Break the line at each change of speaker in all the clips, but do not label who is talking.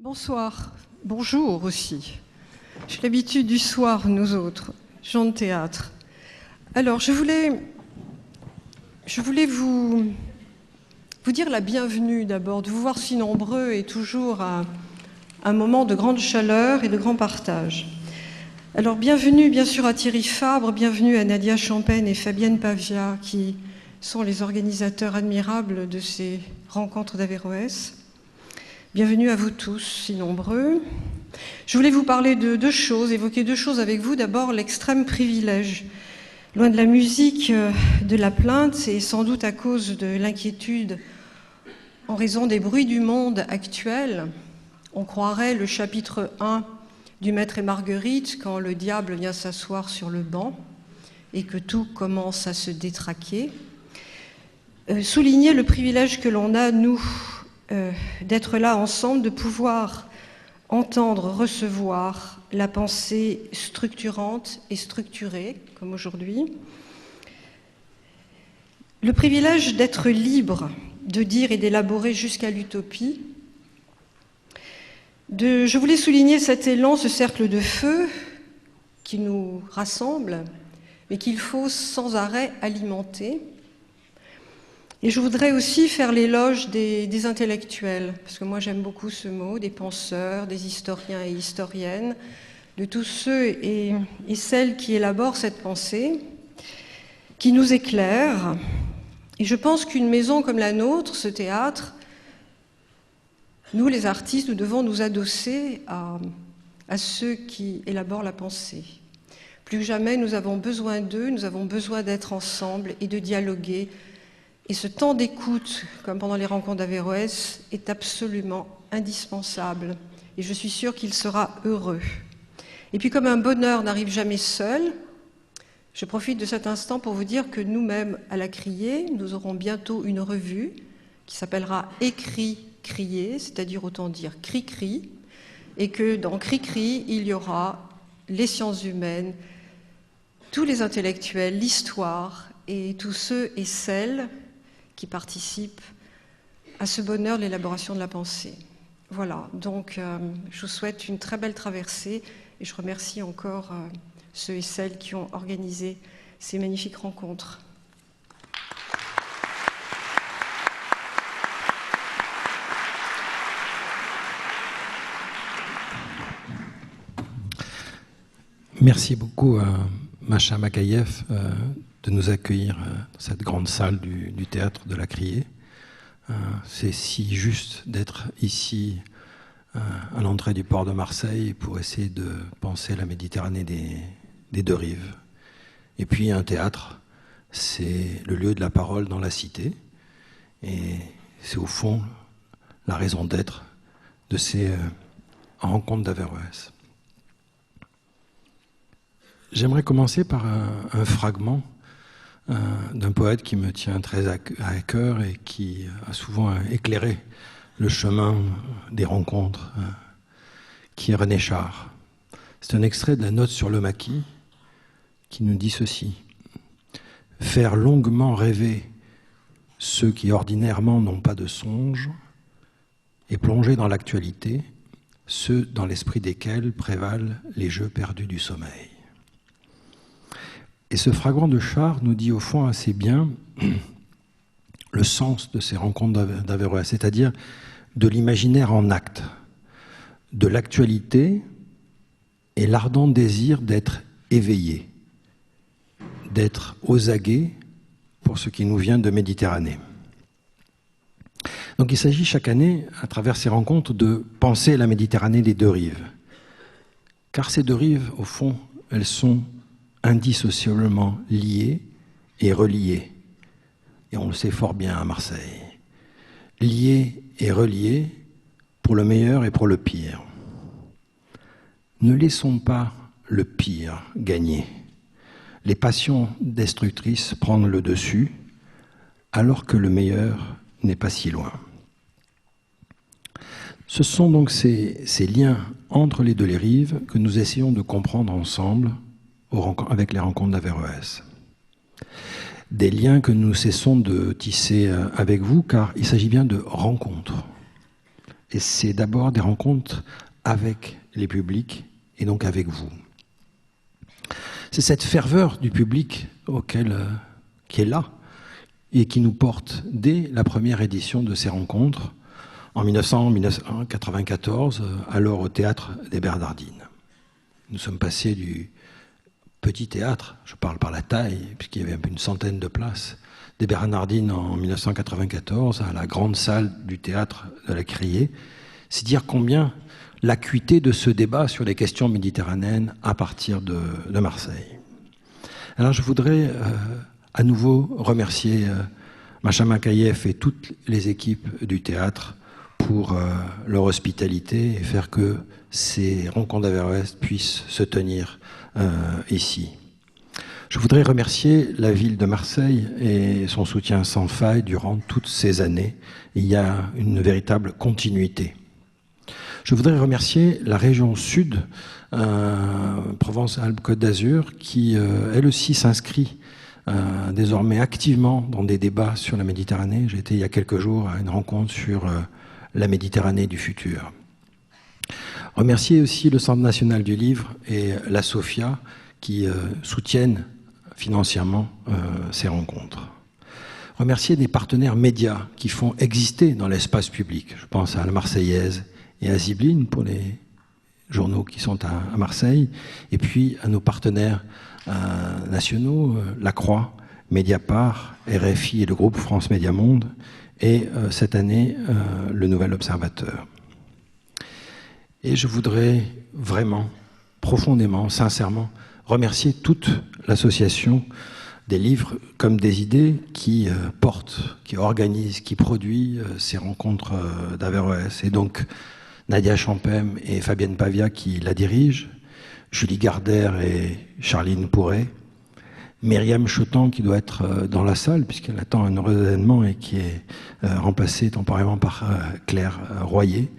Bonsoir, bonjour aussi. J'ai l'habitude du soir, nous autres, gens de théâtre. Alors, je voulais vous dire la bienvenue d'abord, de vous voir si nombreux et toujours à un moment de grande chaleur et de grand partage. Alors, bienvenue bien sûr à Thierry Fabre, bienvenue à Nadia Champagne et Fabienne Pavia, qui sont les organisateurs admirables de ces rencontres d'Averroès. Bienvenue à vous tous, si nombreux. Je voulais vous parler de deux choses, évoquer deux choses avec vous. D'abord, l'extrême privilège. Loin de la musique, de la plainte, et sans doute à cause de l'inquiétude en raison des bruits du monde actuel, on croirait le chapitre 1 du Maître et Marguerite quand le diable vient s'asseoir sur le banc et que tout commence à se détraquer. Souligner le privilège que l'on a, nous, d'être là ensemble, de pouvoir entendre, recevoir la pensée structurante et structurée, comme aujourd'hui. Le privilège d'être libre, de dire et d'élaborer jusqu'à l'utopie. Je voulais souligner cet élan, ce cercle de feu qui nous rassemble, mais qu'il faut sans arrêt alimenter. Et je voudrais aussi faire l'éloge des intellectuels, parce que moi j'aime beaucoup ce mot, des penseurs, des historiens et historiennes, de tous ceux et celles qui élaborent cette pensée, qui nous éclairent. Et je pense qu'une maison comme la nôtre, ce théâtre, nous les artistes, nous devons nous adosser à ceux qui élaborent la pensée. Plus que jamais, nous avons besoin d'eux, nous avons besoin d'être ensemble et de dialoguer. Et ce temps d'écoute, comme pendant les rencontres d'Averroès, est absolument indispensable. Et je suis sûre qu'il sera heureux. Et puis comme un bonheur n'arrive jamais seul, je profite de cet instant pour vous dire que nous-mêmes, à la Criée, nous aurons bientôt une revue qui s'appellera Écrit-Crier, c'est-à-dire autant dire cri-cri, et que dans cri-cri, il y aura les sciences humaines, tous les intellectuels, l'histoire, et tous ceux et celles qui participent à ce bonheur de l'élaboration de la pensée. Voilà, donc je vous souhaite une très belle traversée et je remercie encore ceux et celles qui ont organisé ces magnifiques rencontres.
Merci beaucoup à Masha Makayev de nous accueillir dans cette grande salle du théâtre de la Criée. C'est si juste d'être ici à l'entrée du port de Marseille pour essayer de penser la Méditerranée des deux rives. Et puis un théâtre, c'est le lieu de la parole dans la cité et c'est au fond la raison d'être de ces rencontres d'Averroès. J'aimerais commencer par un fragment d'un poète qui me tient très à cœur et qui a souvent éclairé le chemin des rencontres, qui est René Char. C'est un extrait de la Note sur le maquis qui nous dit ceci. « Faire longuement rêver ceux qui ordinairement n'ont pas de songe et plonger dans l'actualité ceux dans l'esprit desquels prévalent les jeux perdus du sommeil. » Et ce fragment de Char nous dit au fond assez bien le sens de ces rencontres d'Averroès, c'est-à-dire de l'imaginaire en acte, de l'actualité et l'ardent désir d'être éveillé, d'être aux aguets pour ce qui nous vient de Méditerranée. Donc il s'agit chaque année, à travers ces rencontres, de penser la Méditerranée des deux rives. Car ces deux rives, au fond, elles sont indissociablement liées et reliées. Et on le sait fort bien à Marseille. Liées et reliées pour le meilleur et pour le pire. Ne laissons pas le pire gagner. Les passions destructrices prendre le dessus, alors que le meilleur n'est pas si loin. Ce sont donc ces liens entre les deux rives que nous essayons de comprendre ensemble avec les rencontres d'Averroès. Des liens que nous cessons de tisser avec vous, car il s'agit bien de rencontres. Et c'est d'abord des rencontres avec les publics et donc avec vous. C'est cette ferveur du public qui est là et qui nous porte dès la première édition de ces rencontres en 1994, alors au Théâtre des Bernardines. Nous sommes passés du petit théâtre, je parle par la taille, puisqu'il y avait un peu une centaine de places, des Bernardines en 1994 à la grande salle du théâtre de la Criée. C'est dire combien l'acuité de ce débat sur les questions méditerranéennes à partir de Marseille. Alors je voudrais à nouveau remercier Macha Makayev et toutes les équipes du théâtre pour leur hospitalité et faire que ces rencontres d'Averroès puissent se tenir ici. Je voudrais remercier la ville de Marseille et son soutien sans faille durant toutes ces années. Il y a une véritable continuité. Je voudrais remercier la région Sud, Provence-Alpes-Côte d'Azur, qui elle aussi s'inscrit désormais activement dans des débats sur la Méditerranée. J'ai été il y a quelques jours à une rencontre sur la Méditerranée du futur. Remercier aussi le Centre national du livre et la SOFIA qui soutiennent financièrement ces rencontres. Remercier des partenaires médias qui font exister dans l'espace public. Je pense à la Marseillaise et à Zibline pour les journaux qui sont à Marseille, et puis à nos partenaires nationaux, La Croix, Mediapart, RFI et le groupe France Média Monde, et cette année, le Nouvel Observateur. Et je voudrais vraiment, profondément, sincèrement, remercier toute l'association des livres comme des idées qui porte, qui organise, qui produit ces rencontres d'Averroès. Et donc, Nadia Champem et Fabienne Pavia qui la dirigent, Julie Gardère et Charline Pourret, Myriam Chotan qui doit être dans la salle puisqu'elle attend un heureux événement et qui est remplacée temporairement par Claire Royer,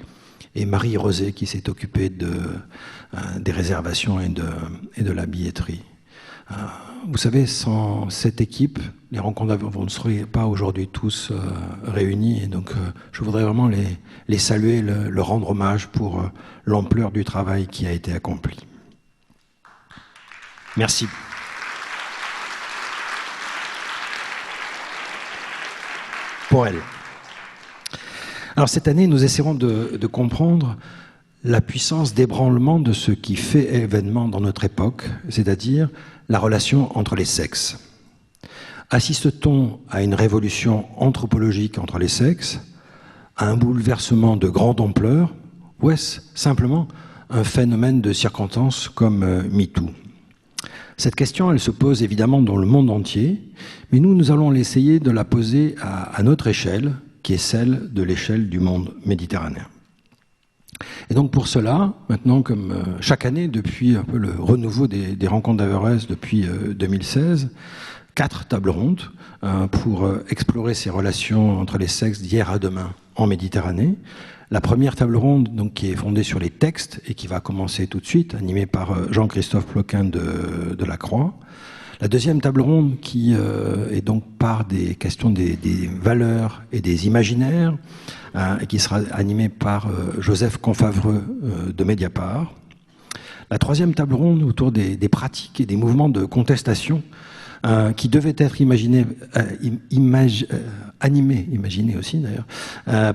et Marie Rosé qui s'est occupée des réservations et de la billetterie. Vous savez, sans cette équipe, les rencontres d'Averroès ne seraient pas aujourd'hui tous réunis. Et donc, je voudrais vraiment les saluer, leur rendre hommage pour l'ampleur du travail qui a été accompli. Merci. Pour elle. Alors, cette année, nous essaierons de comprendre la puissance d'ébranlement de ce qui fait événement dans notre époque, c'est-à-dire la relation entre les sexes. Assiste-t-on à une révolution anthropologique entre les sexes, à un bouleversement de grande ampleur, ou est-ce simplement un phénomène de circonstance comme MeToo? Cette question, elle se pose évidemment dans le monde entier, mais nous allons essayer de la poser à notre échelle, qui est celle de l'échelle du monde méditerranéen. Et donc pour cela, maintenant, comme chaque année, depuis un peu le renouveau des rencontres d'Averroès depuis 2016, 4 tables rondes pour explorer ces relations entre les sexes d'hier à demain en Méditerranée. La première table ronde, donc, qui est fondée sur les textes et qui va commencer tout de suite, animée par Jean-Christophe Ploquin de La Croix. La deuxième table ronde qui est donc par des questions des valeurs et des imaginaires et qui sera animée par Joseph Confavreux de Mediapart. La troisième table ronde autour des pratiques et des mouvements de contestation qui devaient être imaginés aussi d'ailleurs,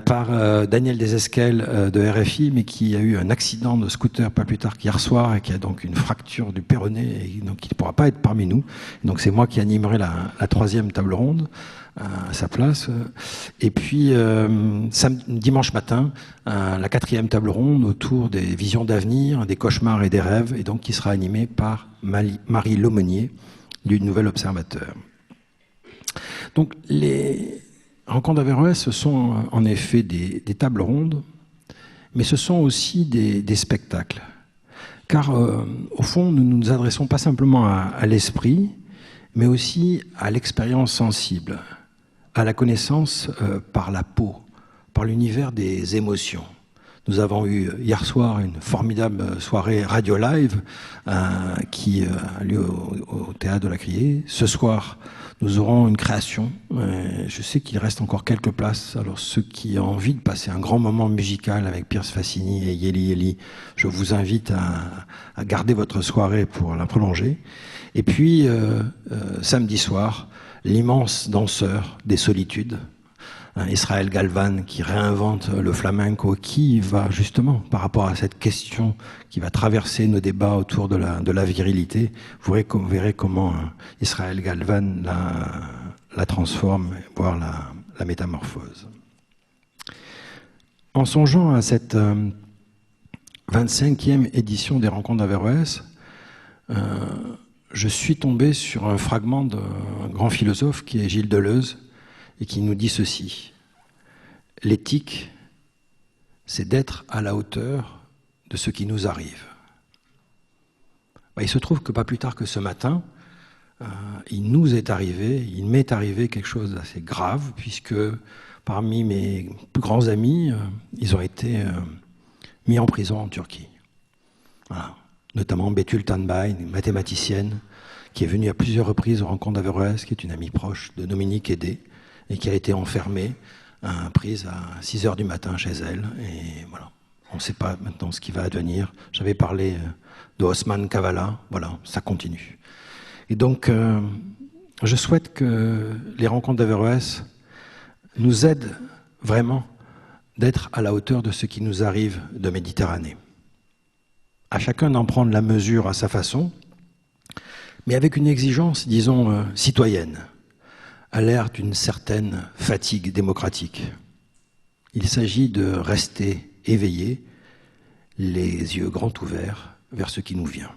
par Daniel Desesquelles de RFI, mais qui a eu un accident de scooter pas plus tard qu'hier soir et qui a donc une fracture du péroné et donc qui ne pourra pas être parmi nous. Donc c'est moi qui animerai la troisième table ronde à sa place. Et puis dimanche matin, la quatrième table ronde autour des visions d'avenir, des cauchemars et des rêves, et donc qui sera animée par Marie Laumonier du Nouvel Observateur. Donc les rencontres d'Averroès, ce sont en effet des tables rondes, mais ce sont aussi des spectacles. Car au fond, nous ne nous adressons pas simplement à l'esprit, mais aussi à l'expérience sensible, à la connaissance par la peau, par l'univers des émotions. Nous avons eu hier soir une formidable soirée radio live qui a lieu au Théâtre de la Criée. Ce soir, nous aurons une création. Je sais qu'il reste encore quelques places. Alors ceux qui ont envie de passer un grand moment musical avec Pierce Fassini et Yeli Yeli, je vous invite à garder votre soirée pour la prolonger. Et puis, samedi soir, l'immense danseur des solitudes, Israël Galvan, qui réinvente le flamenco, qui va justement, par rapport à cette question qui va traverser nos débats autour de la virilité, vous verrez comment Israël Galvan la transforme, voire la métamorphose. En songeant à cette 25e édition des Rencontres d'Averroès, je suis tombé sur un fragment d'un grand philosophe qui est Gilles Deleuze, et qui nous dit ceci: l'éthique, c'est d'être à la hauteur de ce qui nous arrive. Il se trouve que pas plus tard que ce matin, il m'est arrivé quelque chose d'assez grave, puisque parmi mes plus grands amis, ils ont été mis en prison en Turquie. Voilà. Notamment Betül Tanbay, une mathématicienne, qui est venue à plusieurs reprises aux Rencontres d'Averroès, qui est une amie proche de Dominique Hédé, et qui a été enfermée, prise à 6h du matin chez elle. Et voilà, on ne sait pas maintenant ce qui va advenir. J'avais parlé de Osman Kavala, voilà, ça continue. Et donc, je souhaite que les Rencontres d'Averroès nous aident vraiment d'être à la hauteur de ce qui nous arrive de Méditerranée. À chacun d'en prendre la mesure à sa façon, mais avec une exigence, disons, citoyenne, à l'ère d'une certaine fatigue démocratique. Il s'agit de rester éveillé, les yeux grands ouverts vers ce qui nous vient.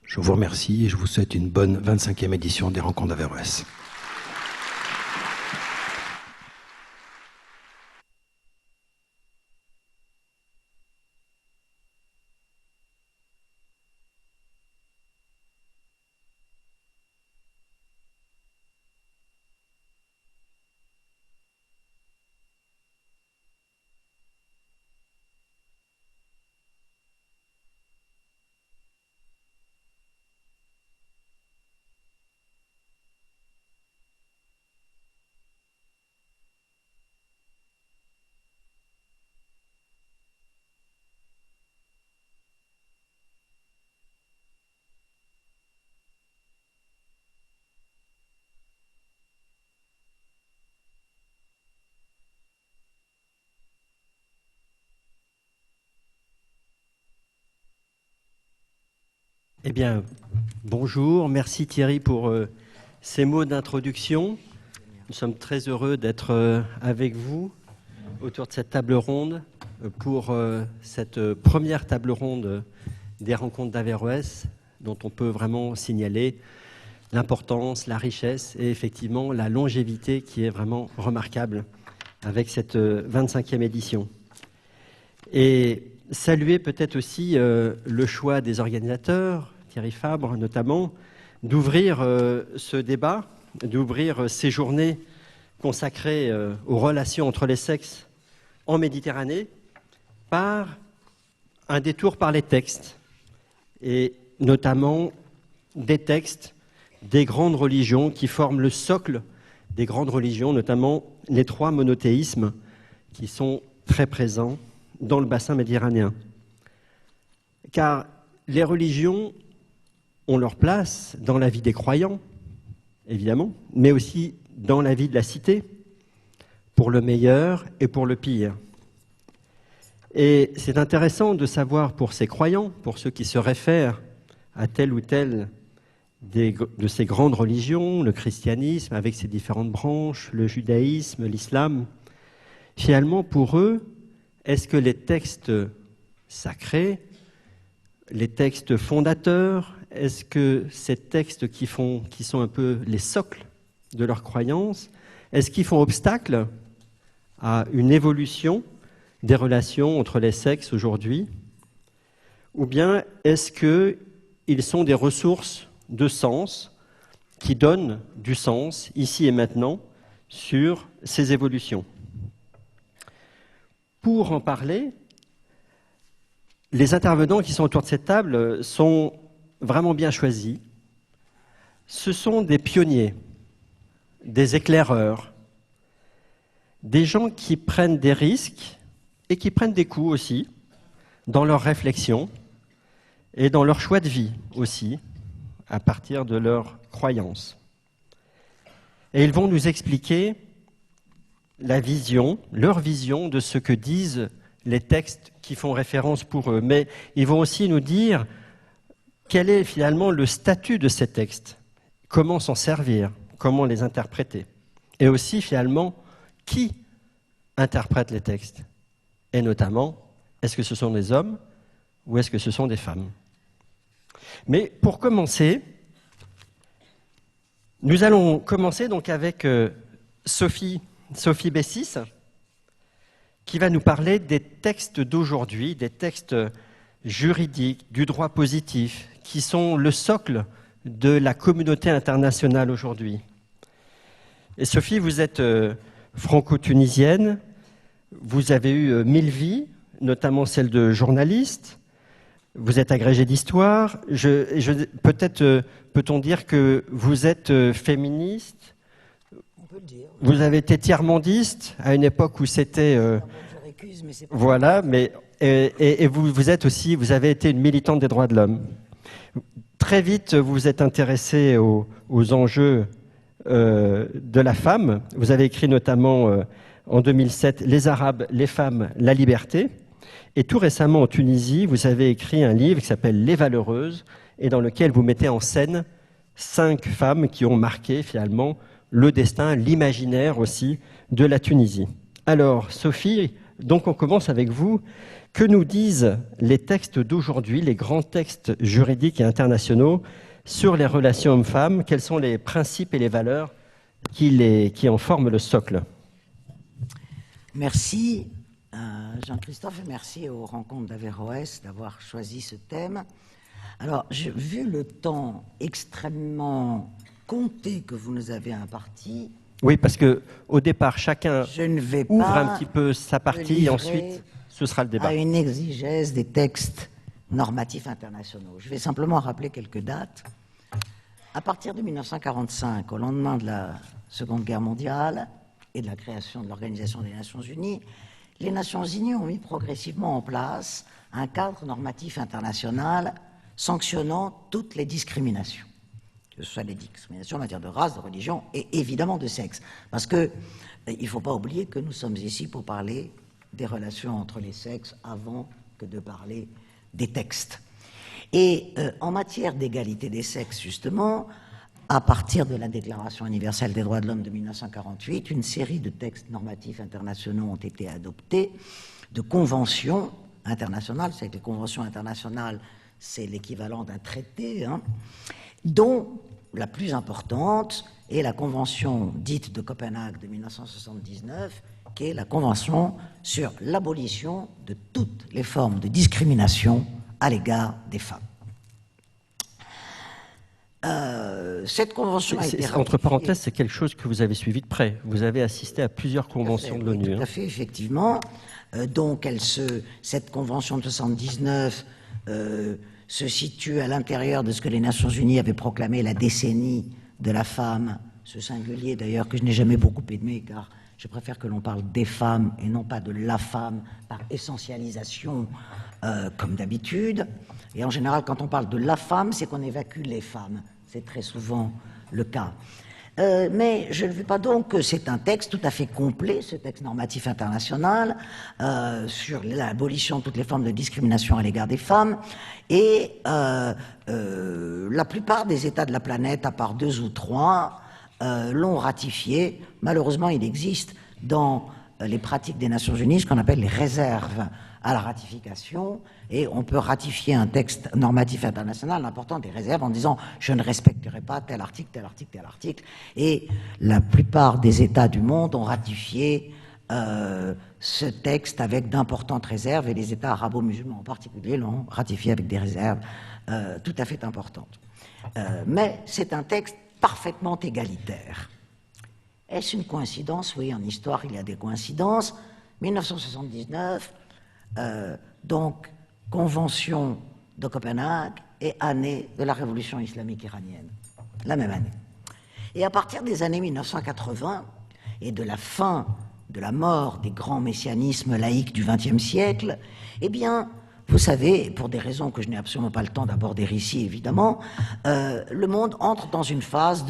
Je vous remercie et je vous souhaite une bonne 25e édition des Rencontres d'Averroès.
Eh bien, bonjour, merci Thierry pour ces mots d'introduction. Nous sommes très heureux d'être avec vous autour de cette table ronde pour cette première table ronde des Rencontres d'Averroès, dont on peut vraiment signaler l'importance, la richesse et effectivement la longévité qui est vraiment remarquable avec cette 25e édition. Et saluer peut-être aussi le choix des organisateurs, Thierry Fabre notamment, d'ouvrir ce débat, d'ouvrir ces journées consacrées aux relations entre les sexes en Méditerranée par un détour par les textes, et notamment des textes des grandes religions qui forment le socle des grandes religions, notamment les 3 monothéismes qui sont très présents dans le bassin méditerranéen. Car les religions ont leur place dans la vie des croyants, évidemment, mais aussi dans la vie de la cité, pour le meilleur et pour le pire. Et c'est intéressant de savoir pour ces croyants, pour ceux qui se réfèrent à telle ou telle de ces grandes religions, le christianisme avec ses différentes branches, le judaïsme, l'islam, finalement pour eux, est-ce que les textes sacrés, les textes fondateurs, est-ce que ces textes qui sont un peu les socles de leur croyance, est-ce qu'ils font obstacle à une évolution des relations entre les sexes aujourd'hui? Ou bien est-ce qu'ils sont des ressources de sens qui donnent du sens, ici et maintenant, sur ces évolutions? Pour en parler, les intervenants qui sont autour de cette table sont vraiment bien choisis. Ce sont des pionniers, des éclaireurs, des gens qui prennent des risques et qui prennent des coups aussi dans leurs réflexions et dans leur choix de vie aussi, à partir de leurs croyances. Et ils vont nous expliquer leur vision de ce que disent les textes qui font référence pour eux. Mais ils vont aussi nous dire quel est finalement le statut de ces textes, comment s'en servir, comment les interpréter. Et aussi finalement, qui interprète les textes. Et notamment, est-ce que ce sont des hommes ou est-ce que ce sont des femmes? Mais pour commencer, nous allons commencer donc avec Sophie Bessis, qui va nous parler des textes d'aujourd'hui, des textes juridiques, du droit positif, qui sont le socle de la communauté internationale aujourd'hui. Et Sophie, vous êtes franco-tunisienne, vous avez eu 1000 vies, notamment celle de journaliste, vous êtes agrégée d'histoire, peut-être peut-on dire que vous êtes féministe,
on peut le dire.
Vous avez été tiers-mondiste à une époque où c'était...
Je récuse, mais c'est pas
voilà, mais, et vous êtes aussi, vous avez été une militante des droits de l'homme. Très vite, vous vous êtes intéressée aux enjeux de la femme. Vous avez écrit notamment en 2007 « Les Arabes, les femmes, la liberté ». Et tout récemment, en Tunisie, vous avez écrit un livre qui s'appelle « Les Valeureuses » et dans lequel vous mettez en scène 5 femmes qui ont marqué finalement le destin, l'imaginaire aussi de la Tunisie. Alors, Sophie, donc on commence avec vous. Que nous disent les textes d'aujourd'hui, les grands textes juridiques et internationaux sur les relations hommes-femmes? Quels sont les principes et les valeurs qui en forment le socle?
Merci Jean-Christophe et merci aux rencontres d'Averroès d'avoir choisi ce thème. Alors, vu le temps extrêmement compté que vous nous avez imparti...
Oui, parce qu'au départ, chacun ouvre un petit peu sa partie et ensuite, ce sera le débat.
À une exégèse des textes normatifs internationaux. Je vais simplement rappeler quelques dates. À partir de 1945, au lendemain de la Seconde Guerre mondiale et de la création de l'Organisation des Nations Unies, les Nations Unies ont mis progressivement en place un cadre normatif international sanctionnant toutes les discriminations, que ce soit les discriminations en matière de race, de religion et évidemment de sexe. Parce qu'il ne faut pas oublier que nous sommes ici pour parler des relations entre les sexes avant que de parler des textes. Et en matière d'égalité des sexes, justement, à partir de la Déclaration universelle des droits de l'homme de 1948, une série de textes normatifs internationaux ont été adoptés, de conventions internationales. C'est que les conventions internationales, c'est l'équivalent d'un traité, dont la plus importante est la convention dite de Copenhague de 1979, qui est la convention sur l'abolition de toutes les formes de discrimination à l'égard des femmes. Cette convention a été ratifiée.
Entre parenthèses, c'est quelque chose que vous avez suivi de près. Vous avez assisté à plusieurs conventions de l'ONU.
Oui, tout à fait, effectivement. Donc, cette convention de 1979 se situe à l'intérieur de ce que les Nations Unies avaient proclamé la décennie de la femme, ce singulier d'ailleurs que je n'ai jamais beaucoup aimé, car je préfère que l'on parle des femmes et non pas de la femme par essentialisation, comme d'habitude. Et en général, quand on parle de la femme, c'est qu'on évacue les femmes. C'est très souvent le cas. Mais je ne veux pas donc que c'est un texte tout à fait complet, ce texte normatif international, sur l'abolition de toutes les formes de discrimination à l'égard des femmes. Et la plupart des États de la planète, à part 2 ou 3, l'ont ratifié. Malheureusement, il existe dans les pratiques des Nations Unies ce qu'on appelle les réserves à la ratification, et on peut ratifier un texte normatif international en apportant des réserves en disant « je ne respecterai pas tel article, tel article, tel article ». Et la plupart des États du monde ont ratifié ce texte avec d'importantes réserves, et les États arabo-musulmans en particulier l'ont ratifié avec des réserves tout à fait importantes. Mais c'est un texte parfaitement égalitaire. Est-ce une coïncidence? Oui, en histoire, il y a des coïncidences. 1979, donc Convention de Copenhague et année de la révolution islamique iranienne, la même année. Et à partir des années 1980 et de la fin de la mort des grands messianismes laïques du XXe siècle, eh bien, vous savez, pour des raisons que je n'ai absolument pas le temps d'aborder ici, évidemment, le monde entre dans une phase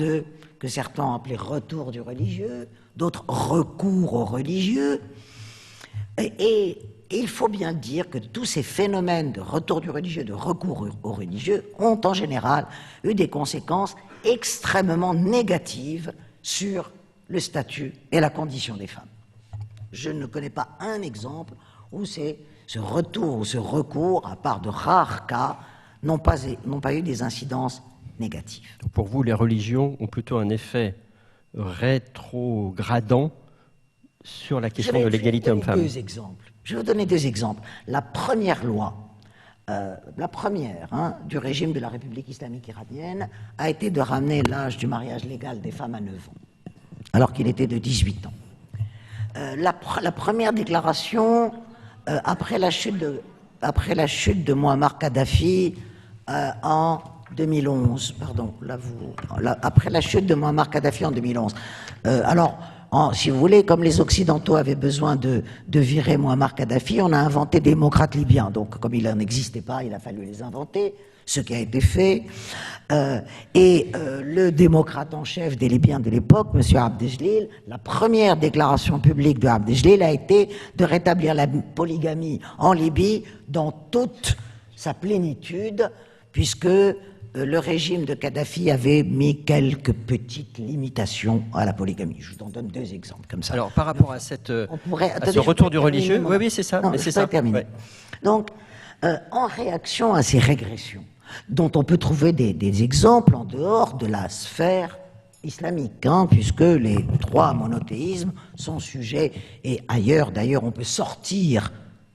que certains ont appelé retour du religieux, d'autres recours au religieux. Et il faut bien dire que tous ces phénomènes de retour du religieux, de recours au religieux, ont en général eu des conséquences extrêmement négatives sur le statut et la condition des femmes. Je ne connais pas un exemple où ce retour ou ce recours, à part de rares cas, n'ont pas eu des incidences négatives.
Donc pour vous, les religions ont plutôt un effet rétrogradant sur la question de l'égalité homme-femme.
Je vais vous donner deux exemples. La première loi, du régime de la République islamique iranienne a été de ramener l'âge du mariage légal des femmes à 9 ans, alors qu'il était de 18 ans. La première déclaration, après la chute de Mouammar Kadhafi en 2011, après la chute de Mouammar Kadhafi en 2011. Si vous voulez, comme les Occidentaux avaient besoin de virer Mouammar Kadhafi, on a inventé des démocrates libyens. Donc, comme il n'en existait pas, il a fallu les inventer, ce qui a été fait. Le démocrate en chef des Libyens de l'époque, M. Abdejlil, la première déclaration publique de Abdejlil a été de rétablir la polygamie en Libye dans toute sa plénitude, puisque le régime de Kadhafi avait mis quelques petites limitations à la polygamie. Je vous en donne deux exemples comme ça.
Alors, par rapport à ce retour du religieux, oui, c'est ça.
Non, mais c'est ça. Ouais. Donc, en réaction à ces régressions, dont on peut trouver des exemples en dehors de la sphère islamique, puisque les trois monothéismes sont sujets, et ailleurs, d'ailleurs, on peut sortir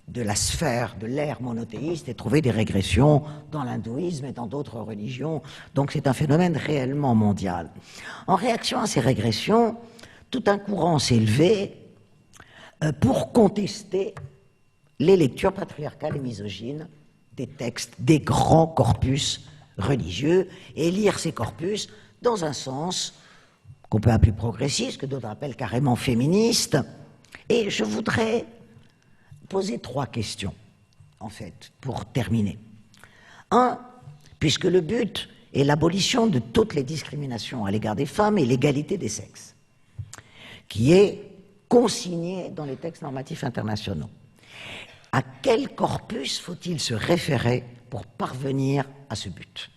de la sphère de l'ère monothéiste et trouver des régressions dans l'hindouisme et dans d'autres religions. Donc c'est un phénomène réellement mondial. En réaction à ces régressions, tout un courant s'est levé pour contester les lectures patriarcales et misogynes des textes, des grands corpus religieux, et lire ces corpus dans un sens qu'on peut appeler progressiste, que d'autres appellent carrément féministe. Et je voudrais poser trois questions, en fait, pour terminer. Un, puisque le but est l'abolition de toutes les discriminations à l'égard des femmes et l'égalité des sexes, qui est consignée dans les textes normatifs internationaux. À quel corpus faut-il se référer pour parvenir à ce but ?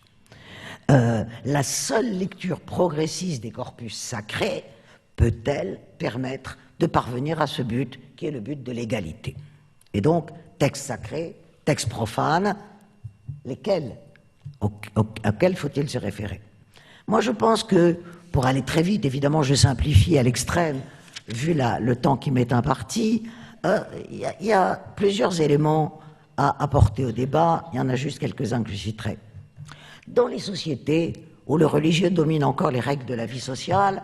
La seule lecture progressiste des corpus sacrés peut-elle permettre de parvenir à ce but, qui est le but de l'égalité ? Et donc, textes sacrés, textes profanes, auxquels faut-il se référer ? Moi, je pense que, pour aller très vite, évidemment, je simplifie à l'extrême, vu le temps qui m'est imparti, il y a plusieurs éléments à apporter au débat. Il y en a juste quelques-uns que je citerai. Dans les sociétés où le religieux domine encore les règles de la vie sociale,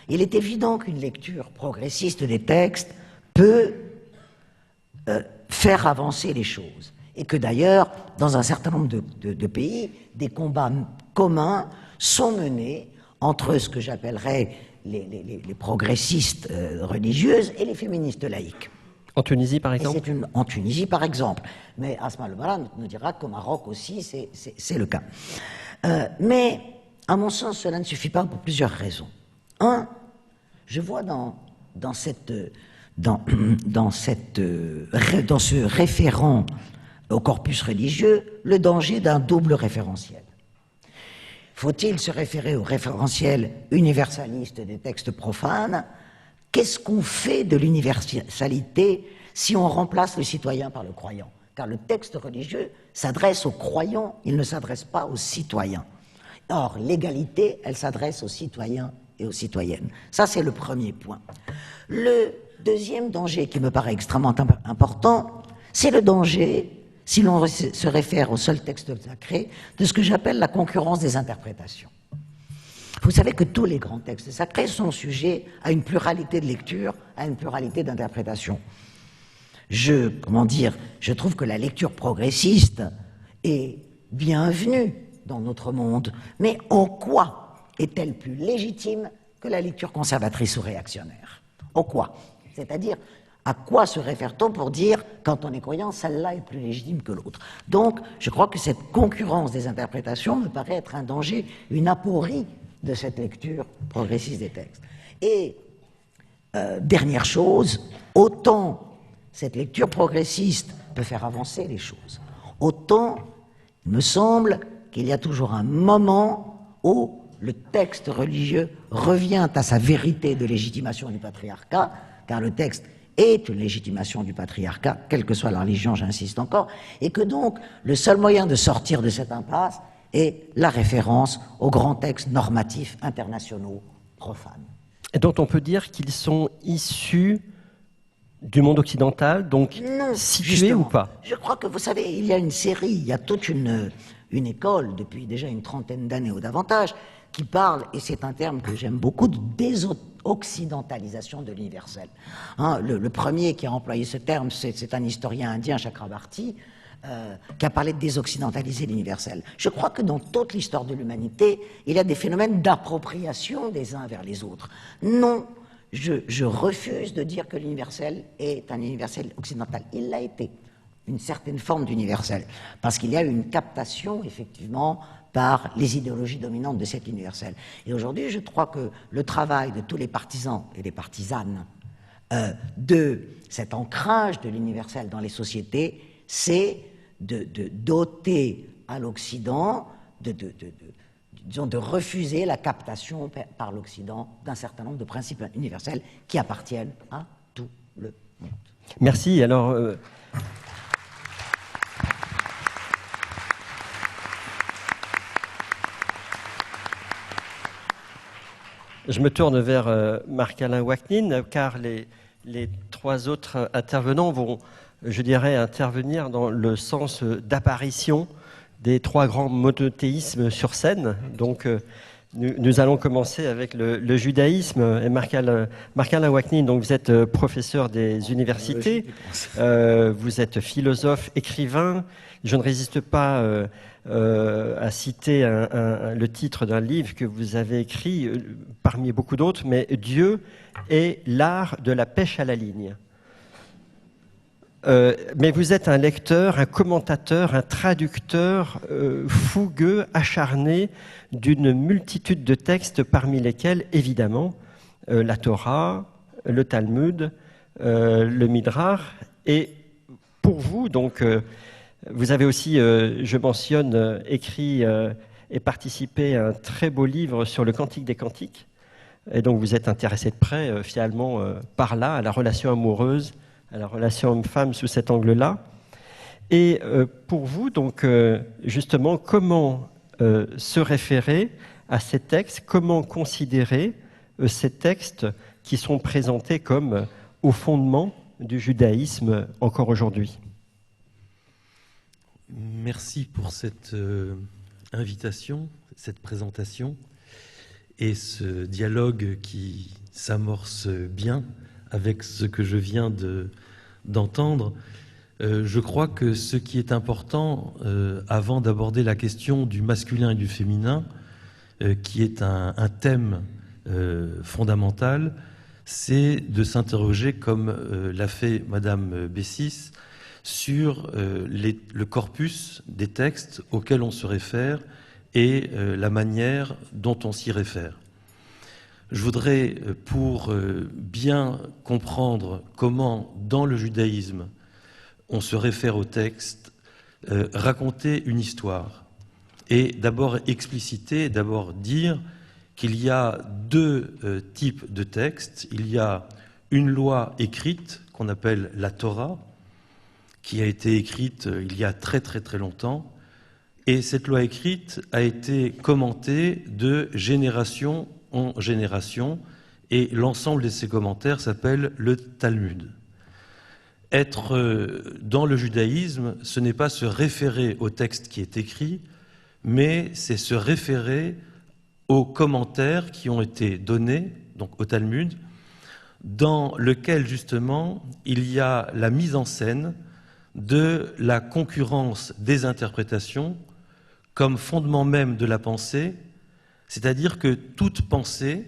il est évident qu'une lecture progressiste des textes peut faire avancer les choses. Et que d'ailleurs, dans un certain nombre de pays, des combats communs sont menés entre ce que j'appellerais les progressistes religieuses et les féministes laïques.
En Tunisie, par exemple ?
En Tunisie, par exemple. Mais Asma al-Bara nous dira qu'au Maroc aussi, c'est le cas. Mais, à mon sens, cela ne suffit pas pour plusieurs raisons. Un, je vois dans ce référent au corpus religieux le danger d'un double référentiel. Faut-il se référer au référentiel universaliste des textes profanes ? Qu'est-ce qu'on fait de l'universalité si on remplace le citoyen par le croyant ? Car le texte religieux s'adresse aux croyants, il ne s'adresse pas aux citoyens. Or, l'égalité, elle s'adresse aux citoyens et aux citoyennes. Ça, c'est le premier point. Le deuxième danger qui me paraît extrêmement important, c'est le danger, si l'on se réfère au seul texte sacré, de ce que j'appelle la concurrence des interprétations. Vous savez que tous les grands textes sacrés sont sujets à une pluralité de lectures, à une pluralité d'interprétations. je trouve que la lecture progressiste est bienvenue dans notre monde, mais en quoi est-elle plus légitime que la lecture conservatrice ou réactionnaire? En quoi? C'est-à-dire, à quoi se réfère-t-on pour dire, quand on est croyant, celle-là est plus légitime que l'autre? Donc, je crois que cette concurrence des interprétations me paraît être un danger, une aporie de cette lecture progressiste des textes. Et, dernière chose, autant cette lecture progressiste peut faire avancer les choses, autant il me semble qu'il y a toujours un moment où le texte religieux revient à sa vérité de légitimation du patriarcat, car le texte est une légitimation du patriarcat, quelle que soit la religion, j'insiste encore, et que donc le seul moyen de sortir de cette impasse est la référence aux grands textes normatifs internationaux profanes.
Et dont on peut dire qu'ils sont issus du monde occidental, donc
non,
situés
justement,
ou pas?
Je crois que, vous savez, il y a une série, il y a toute une école, depuis déjà une trentaine d'années ou davantage, qui parle, et c'est un terme que j'aime beaucoup, de désoccidentalisation de l'universel. Hein, le premier qui a employé ce terme, c'est un historien indien, Chakrabarty, qui a parlé de désoccidentaliser l'universel. Je crois que dans toute l'histoire de l'humanité, il y a des phénomènes d'appropriation des uns vers les autres. Non, je refuse de dire que l'universel est un universel occidental. Il l'a été, une certaine forme d'universel, parce qu'il y a eu une captation, effectivement, par les idéologies dominantes de cet universel. Et aujourd'hui, je crois que le travail de tous les partisans et des partisanes de cet ancrage de l'universel dans les sociétés, c'est de doter à l'Occident, de refuser la captation par l'Occident d'un certain nombre de principes universels qui appartiennent à tout le monde.
Merci. Alors, je me tourne vers Marc-Alain Waknin, car les trois autres intervenants vont, je dirais, intervenir dans le sens d'apparition des trois grands monothéismes sur scène. Donc, nous allons commencer avec le judaïsme. Et Marc-Alain Waknin, donc vous êtes professeur des universités, vous êtes philosophe, écrivain. Je ne résiste pas à citer le titre d'un livre que vous avez écrit, parmi beaucoup d'autres, mais Dieu est l'art de la pêche à la ligne. Mais vous êtes un lecteur, un commentateur, un traducteur fougueux, acharné d'une multitude de textes, parmi lesquels, évidemment, la Torah, le Talmud, le Midrash. Et pour vous, donc, vous avez aussi, je mentionne, écrit et participé à un très beau livre sur le Cantique des Cantiques. Et donc, vous êtes intéressé de près, finalement, par là, à la relation amoureuse, à la relation homme-femme sous cet angle-là. Et pour vous, donc, justement, comment se référer à ces textes, comment considérer ces textes qui sont présentés comme au fondement du judaïsme encore aujourd'hui?
Merci pour cette invitation, cette présentation et ce dialogue qui s'amorce bien avec ce que je viens d'entendre. Je crois que ce qui est important, avant d'aborder la question du masculin et du féminin, qui est un thème fondamental, c'est de s'interroger, comme l'a fait Madame Bessis, sur le corpus des textes auxquels on se réfère et la manière dont on s'y réfère. Je voudrais, pour bien comprendre comment, dans le judaïsme, on se réfère au texte, raconter une histoire et d'abord expliciter, d'abord dire qu'il y a deux types de textes. Il y a une loi écrite qu'on appelle la Torah, qui a été écrite il y a très très très longtemps, et cette loi écrite a été commentée de génération en génération, et l'ensemble de ces commentaires s'appelle le Talmud. Être dans le judaïsme, ce n'est pas se référer au texte qui est écrit, mais c'est se référer aux commentaires qui ont été donnés, donc au Talmud, dans lequel justement il y a la mise en scène de la concurrence des interprétations comme fondement même de la pensée, c'est-à-dire que toute pensée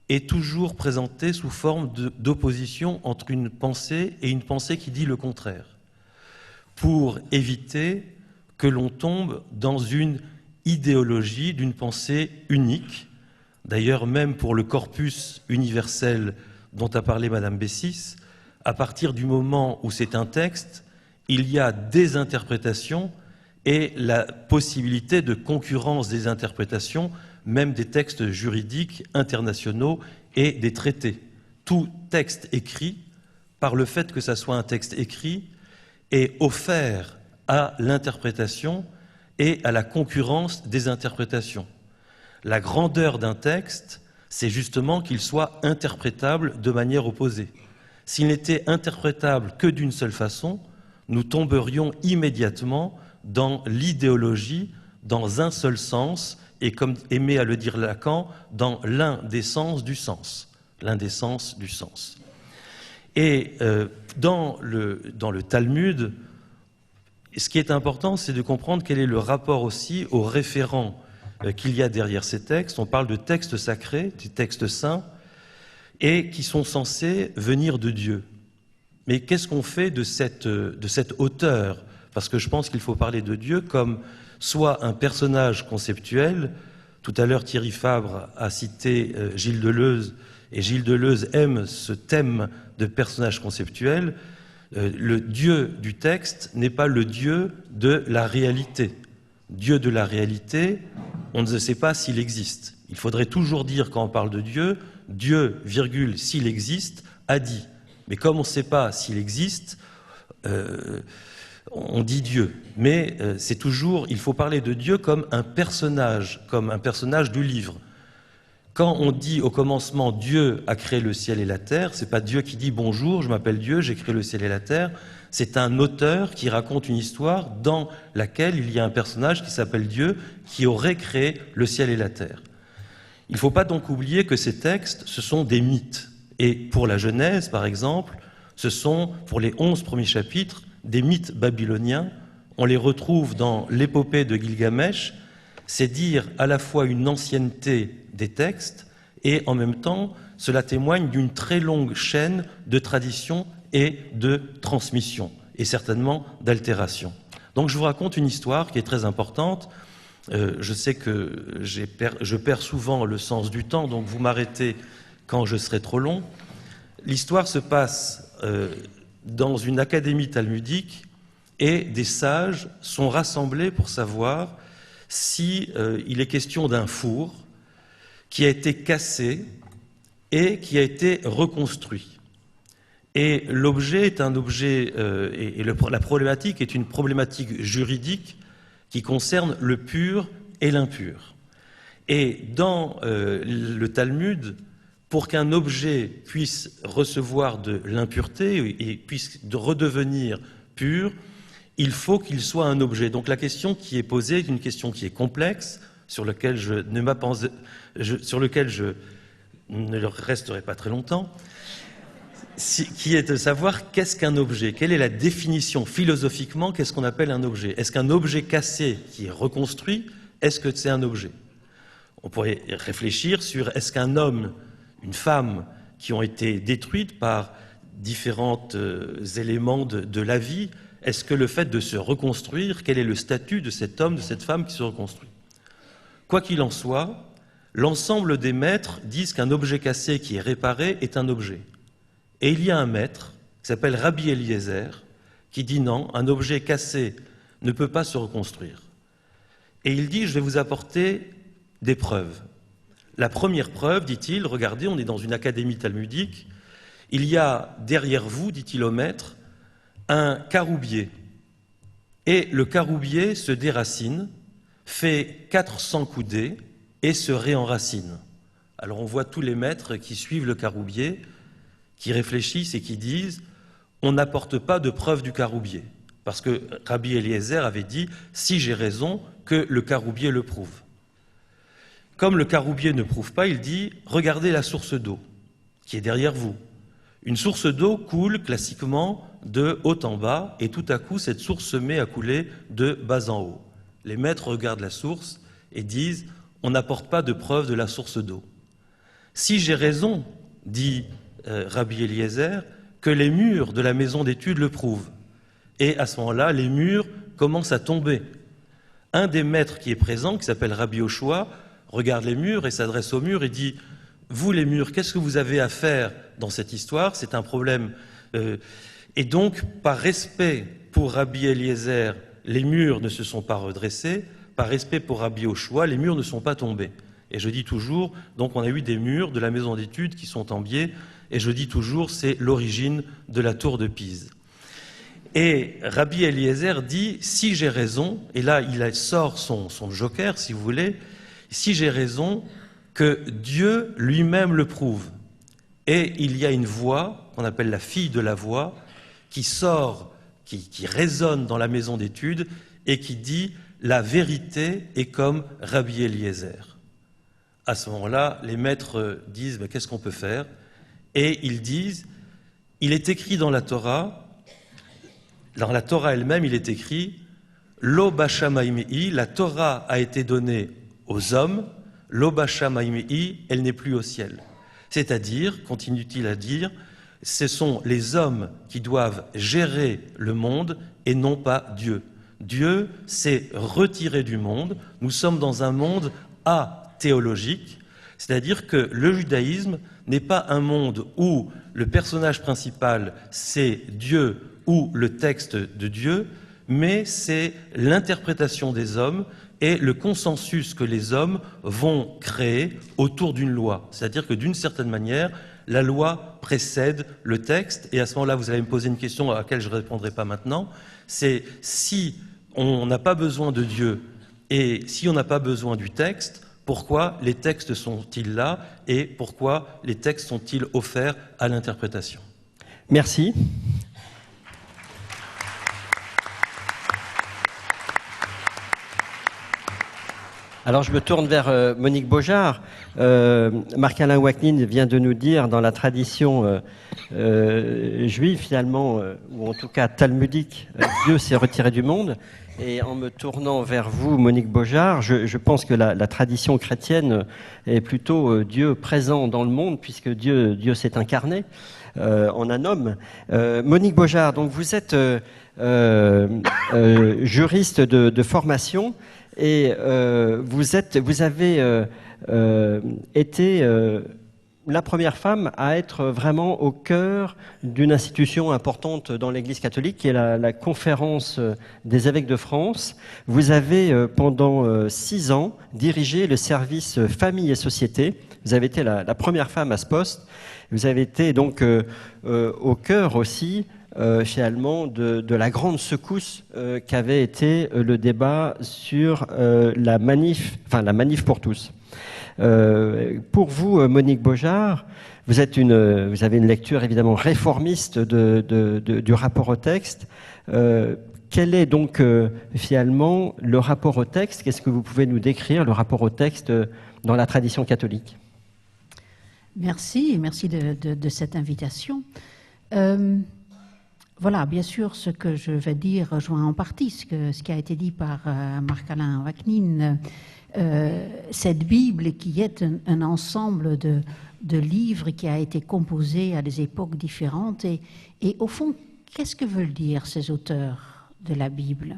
est toujours présentée sous forme d'opposition entre une pensée et une pensée qui dit le contraire, pour éviter que l'on tombe dans une idéologie d'une pensée unique. D'ailleurs, même pour le corpus universel dont a parlé Madame Bessis, à partir du moment où c'est un texte, il y a des interprétations et la possibilité de concurrence des interprétations, même des textes juridiques internationaux et des traités. Tout texte écrit, par le fait que ça soit un texte écrit, est offert à l'interprétation et à la concurrence des interprétations. La grandeur d'un texte, c'est justement qu'il soit interprétable de manière opposée. S'il n'était interprétable que d'une seule façon, nous tomberions immédiatement dans l'idéologie, dans un seul sens, et comme aimait à le dire Lacan, dans l'un des sens du sens. L'un des sens du sens. Et dans le Talmud, ce qui est important, c'est de comprendre quel est le rapport aussi aux référents qu'il y a derrière ces textes. On parle de textes sacrés, des textes saints, et qui sont censés venir de Dieu. Mais qu'est-ce qu'on fait de cette auteur? Parce que je pense qu'il faut parler de Dieu comme soit un personnage conceptuel. Tout à l'heure, Thierry Fabre a cité Gilles Deleuze, et Gilles Deleuze aime ce thème de personnage conceptuel. Le Dieu du texte n'est pas le Dieu de la réalité. Dieu de la réalité, on ne sait pas s'il existe. Il faudrait toujours dire, quand on parle de Dieu, Dieu, virgule, s'il existe, a dit. Mais comme on ne sait pas s'il existe, on dit Dieu. Mais c'est toujours, il faut parler de Dieu comme un personnage du livre. Quand on dit au commencement Dieu a créé le ciel et la terre, c'est pas Dieu qui dit bonjour, je m'appelle Dieu, j'ai créé le ciel et la terre. C'est un auteur qui raconte une histoire dans laquelle il y a un personnage qui s'appelle Dieu qui aurait créé le ciel et la terre. Il ne faut pas donc oublier que ces textes, ce sont des mythes. Et pour la Genèse, par exemple, ce sont, pour les 11 premiers chapitres, des mythes babyloniens. On les retrouve dans l'épopée de Gilgamesh. C'est dire à la fois une ancienneté des textes et en même temps, cela témoigne d'une très longue chaîne de tradition et de transmission, et certainement d'altération. Donc je vous raconte une histoire qui est très importante. Je sais que je perds souvent le sens du temps, donc vous m'arrêtez quand je serai trop long. L'histoire se passe dans une académie talmudique et des sages sont rassemblés pour savoir si il est question d'un four qui a été cassé et qui a été reconstruit. Et l'objet est un objet, la problématique est une problématique juridique qui concerne le pur et l'impur. Et dans le Talmud, pour qu'un objet puisse recevoir de l'impureté et puisse redevenir pur, il faut qu'il soit un objet. Donc la question qui est posée est une question qui est complexe, sur laquelle je ne resterai pas très longtemps, qui est de savoir qu'est-ce qu'un objet, quelle est la définition philosophiquement, qu'est-ce qu'on appelle un objet. Est-ce qu'un objet cassé qui est reconstruit, est-ce que c'est un objet? On pourrait réfléchir sur est-ce qu'un homme, une femme qui ont été détruites par différents éléments de la vie, est-ce que le fait de se reconstruire, quel est le statut de cet homme, de cette femme qui se reconstruit? Quoi qu'il en soit, l'ensemble des maîtres disent qu'un objet cassé qui est réparé est un objet. Et il y a un maître, qui s'appelle Rabbi Eliezer, qui dit non, un objet cassé ne peut pas se reconstruire. Et il dit, je vais vous apporter des preuves. La première preuve, dit-il, regardez, on est dans une académie talmudique, il y a derrière vous, dit-il au maître, un caroubier. Et le caroubier se déracine, fait 400 coudées et se réenracine. Alors on voit tous les maîtres qui suivent le caroubier, qui réfléchissent et qui disent « on n'apporte pas de preuve du caroubier ». Parce que Rabbi Eliezer avait dit « si j'ai raison, que le caroubier le prouve ». Comme le caroubier ne prouve pas, il dit « regardez la source d'eau qui est derrière vous, Une source d'eau coule classiquement de haut en bas, et tout à coup, cette source se met à couler de bas en haut. Les maîtres regardent la source et disent « on n'apporte pas de preuve de la source d'eau ». Si j'ai raison, dit Rabbi Eliezer, que les murs de la maison d'études le prouvent. Et à ce moment-là, les murs commencent à tomber. Un des maîtres qui est présent, qui s'appelle Rabbi Yoshua, regarde les murs et s'adresse aux murs et dit « Vous les murs, qu'est-ce que vous avez à faire dans cette histoire? C'est un problème. » Et donc, par respect pour Rabbi Eliezer, les murs ne se sont pas redressés. Par respect pour Rabbi Yoshua, les murs ne sont pas tombés. Et je dis toujours, donc on a eu des murs de la maison d'études qui sont en biais, et je dis toujours, c'est l'origine de la tour de Pise. Et Rabbi Eliezer dit, si j'ai raison, et là il sort son joker, si vous voulez, si j'ai raison, que Dieu lui-même le prouve. Et il y a une voix, qu'on appelle la fille de la voix, qui sort, qui résonne dans la maison d'études, et qui dit, la vérité est comme Rabbi Eliezer. À ce moment-là, les maîtres disent, qu'est-ce qu'on peut faire? Et ils disent, il est écrit dans la Torah elle-même, il est écrit Lo bashamaimei, la Torah a été donnée aux hommes, Lo bashamaimei, elle n'est plus au ciel. C'est-à-dire, continue-t-il à dire, ce sont les hommes qui doivent gérer le monde et non pas Dieu. Dieu s'est retiré du monde, nous sommes dans un monde athéologique, c'est-à-dire que le judaïsme n'est pas un monde où le personnage principal c'est Dieu ou le texte de Dieu, mais c'est l'interprétation des hommes et le consensus que les hommes vont créer autour d'une loi. C'est-à-dire que d'une certaine manière, la loi précède le texte, et à ce moment-là, vous allez me poser une question à laquelle je ne répondrai pas maintenant, c'est si on n'a pas besoin de Dieu et si on n'a pas besoin du texte, pourquoi les textes sont-ils là et pourquoi les textes sont-ils offerts à l'interprétation?
Merci. Alors je me tourne vers Monique Beaujard. Marc-Alain Ouaknin vient de nous dire, dans la tradition juive finalement, ou en tout cas talmudique, Dieu s'est retiré du monde. Et en me tournant vers vous, Monique Beaujard, je pense que la tradition chrétienne est plutôt Dieu présent dans le monde, puisque Dieu s'est incarné en un homme. Monique Beaujard, donc vous êtes juriste de formation. Et vous avez été la première femme à être vraiment au cœur d'une institution importante dans l'Église catholique, qui est la Conférence des évêques de France. Vous avez, pendant 6 ans, dirigé le service Famille et Société. Vous avez été la première femme à ce poste. Vous avez été donc au cœur aussi finalement de la grande secousse qu'avait été le débat sur la manif pour tous. Pour vous, Monique Beaujard, vous avez une lecture évidemment réformiste du rapport au texte. Quel est donc finalement le rapport au texte? Qu'est-ce que vous pouvez nous décrire, le rapport au texte dans la tradition catholique?
Merci de cette invitation. Voilà, bien sûr, ce que je vais dire rejoint en partie ce qui a été dit par Marc-Alain Ouaknin. Cette Bible qui est un ensemble de livres qui a été composé à des époques différentes. Et au fond, qu'est-ce que veulent dire ces auteurs de la Bible?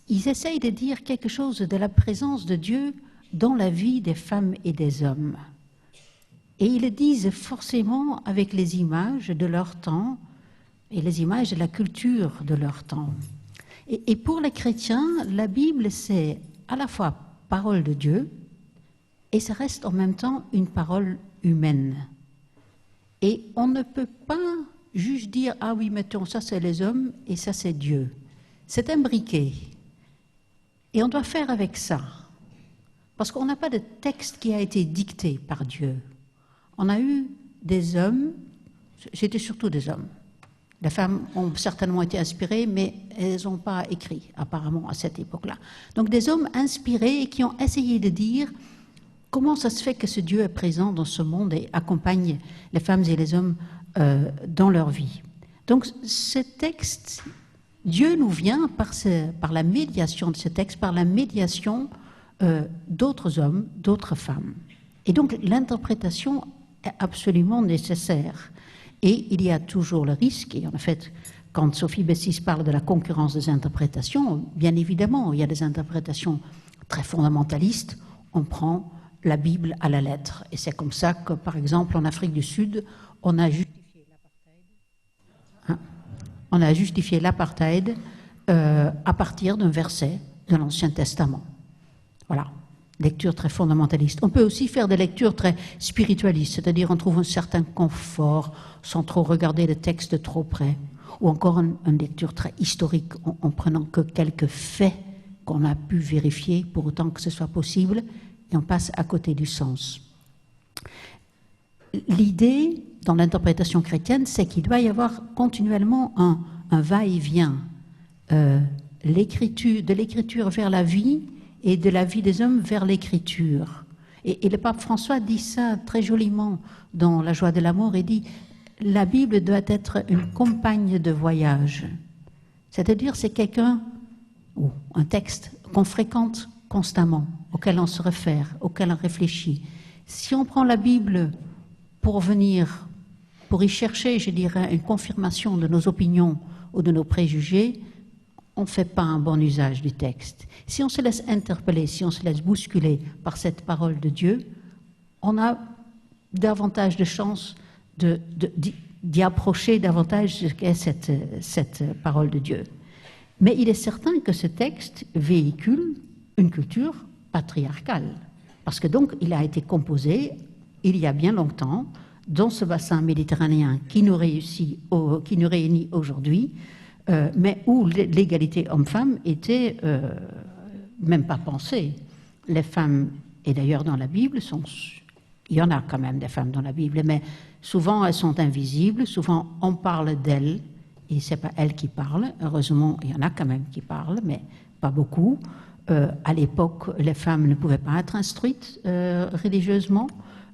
Ils essayent de dire quelque chose de la présence de Dieu dans la vie des femmes et des hommes. Et ils le disent forcément avec les images de leur temps, et les images de la culture de leur temps. Et pour les chrétiens, la Bible, c'est à la fois parole de Dieu, et ça reste en même temps une parole humaine. Et on ne peut pas juste dire « Ah oui, mettons, ça c'est les hommes et ça c'est Dieu ». C'est imbriqué. Et on doit faire avec ça. Parce qu'on n'a pas de texte qui a été dicté par Dieu. On a eu des hommes, c'était surtout des hommes. Les femmes ont certainement été inspirées, mais elles n'ont pas écrit, apparemment, à cette époque-là. Donc des hommes inspirés qui ont essayé de dire comment ça se fait que ce Dieu est présent dans ce monde et accompagne les femmes et les hommes dans leur vie. Donc ce texte, Dieu nous vient par la médiation de ce texte, par la médiation d'autres hommes, d'autres femmes. Et donc l'interprétation est absolument nécessaire. Et il y a toujours le risque, et en fait, quand Sophie Bessis parle de la concurrence des interprétations, bien évidemment, il y a des interprétations très fondamentalistes, on prend la Bible à la lettre. Et c'est comme ça que, par exemple, en Afrique du Sud, on a justifié l'apartheid à partir d'un verset de l'Ancien Testament. Voilà, lecture très fondamentaliste. On peut aussi faire des lectures très spiritualistes, c'est-à-dire on trouve un certain confort sans trop regarder le texte de trop près, ou encore une lecture très historique en prenant que quelques faits qu'on a pu vérifier pour autant que ce soit possible, et on passe à côté du sens. L'idée, dans l'interprétation chrétienne, c'est qu'il doit y avoir continuellement un va-et-vient de l'écriture vers la vie et de la vie des hommes vers l'écriture. Et le pape François dit ça très joliment dans La joie de l'amour, il dit « La Bible doit être une compagne de voyage ». C'est-à-dire c'est quelqu'un, ou un texte qu'on fréquente constamment, auquel on se réfère, auquel on réfléchit. Si on prend la Bible pour y chercher, je dirais, une confirmation de nos opinions ou de nos préjugés, on ne fait pas un bon usage du texte. Si on se laisse interpeller, si on se laisse bousculer par cette parole de Dieu, on a davantage de chances d'y approcher davantage de ce qu'est cette parole de Dieu. Mais il est certain que ce texte véhicule une culture patriarcale, parce que donc il a été composé il y a bien longtemps dans ce bassin méditerranéen qui nous réunit aujourd'hui, mais où l'égalité homme-femme était même pas pensée. Les femmes, et d'ailleurs dans la Bible, il y en a quand même des femmes dans la Bible, mais souvent elles sont invisibles, souvent on parle d'elles, et c'est pas elles qui parlent. Heureusement, il y en a quand même qui parlent, mais pas beaucoup. À l'époque, les femmes ne pouvaient pas être instruites religieusement,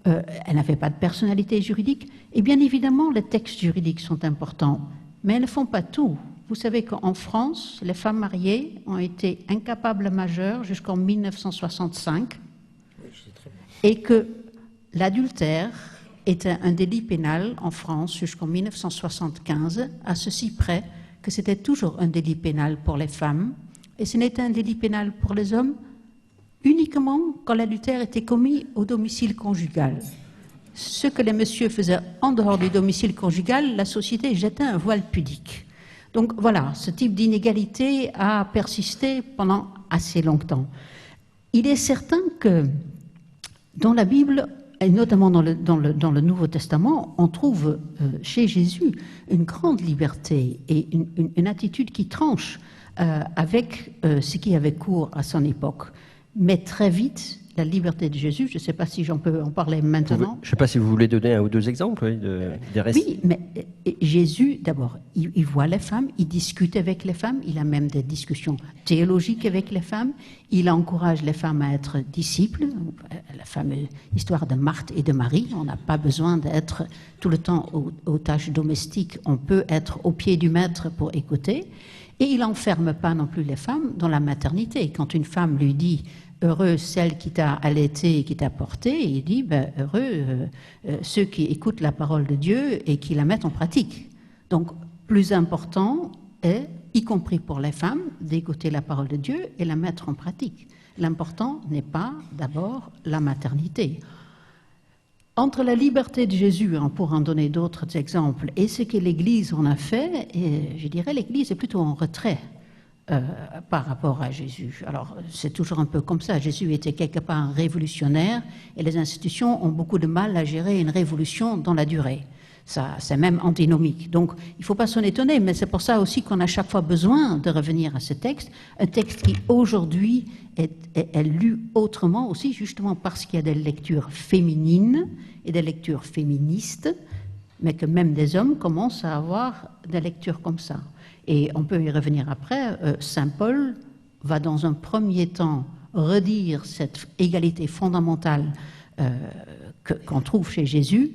elles n'avaient pas de personnalité juridique, et bien évidemment, les textes juridiques sont importants, mais elles ne font pas tout. Vous savez qu'en France, les femmes mariées ont été incapables majeures jusqu'en 1965, et que l'adultère était un délit pénal en France jusqu'en 1975, à ceci près que c'était toujours un délit pénal pour les femmes, et ce n'était un délit pénal pour les hommes uniquement quand l'adultère était commis au domicile conjugal. Ce que les messieurs faisaient en dehors du domicile conjugal, la société jetait un voile pudique. Donc voilà, ce type d'inégalité a persisté pendant assez longtemps. Il est certain que dans la Bible, et notamment dans le Nouveau Testament, on trouve chez Jésus une grande liberté et une attitude qui tranche avec ce qui avait cours à son époque. Mais très vite, la liberté de Jésus, je ne sais pas si j'en peux en parler maintenant.
Je ne sais pas si vous voulez donner un ou deux exemples des récits.
Oui, mais Jésus, d'abord, il voit les femmes, il discute avec les femmes, il a même des discussions théologiques avec les femmes, il encourage les femmes à être disciples, la fameuse histoire de Marthe et de Marie, on n'a pas besoin d'être tout le temps aux tâches domestiques, on peut être au pied du maître pour écouter, et il n'enferme pas non plus les femmes dans la maternité. Quand une femme lui dit « Heureux celle qui t'a allaité et qui t'a porté », il dit « Heureux ceux qui écoutent la parole de Dieu et qui la mettent en pratique ». Donc, plus important est, y compris pour les femmes, d'écouter la parole de Dieu et la mettre en pratique. L'important n'est pas d'abord la maternité. Entre la liberté de Jésus, pour en donner d'autres exemples, et ce que l'Église en a fait, et je dirais l'Église est plutôt en retrait par rapport à Jésus. Alors, c'est toujours un peu comme ça. Jésus était quelque part un révolutionnaire et les institutions ont beaucoup de mal à gérer une révolution dans la durée. Ça, c'est même antinomique. Donc, il ne faut pas s'en étonner, mais c'est pour ça aussi qu'on a chaque fois besoin de revenir à ce texte, un texte qui aujourd'hui est lu autrement aussi, justement parce qu'il y a des lectures féminines et des lectures féministes, mais que même des hommes commencent à avoir des lectures comme ça. Et on peut y revenir après. Saint Paul va dans un premier temps redire cette égalité fondamentale qu'on trouve chez Jésus,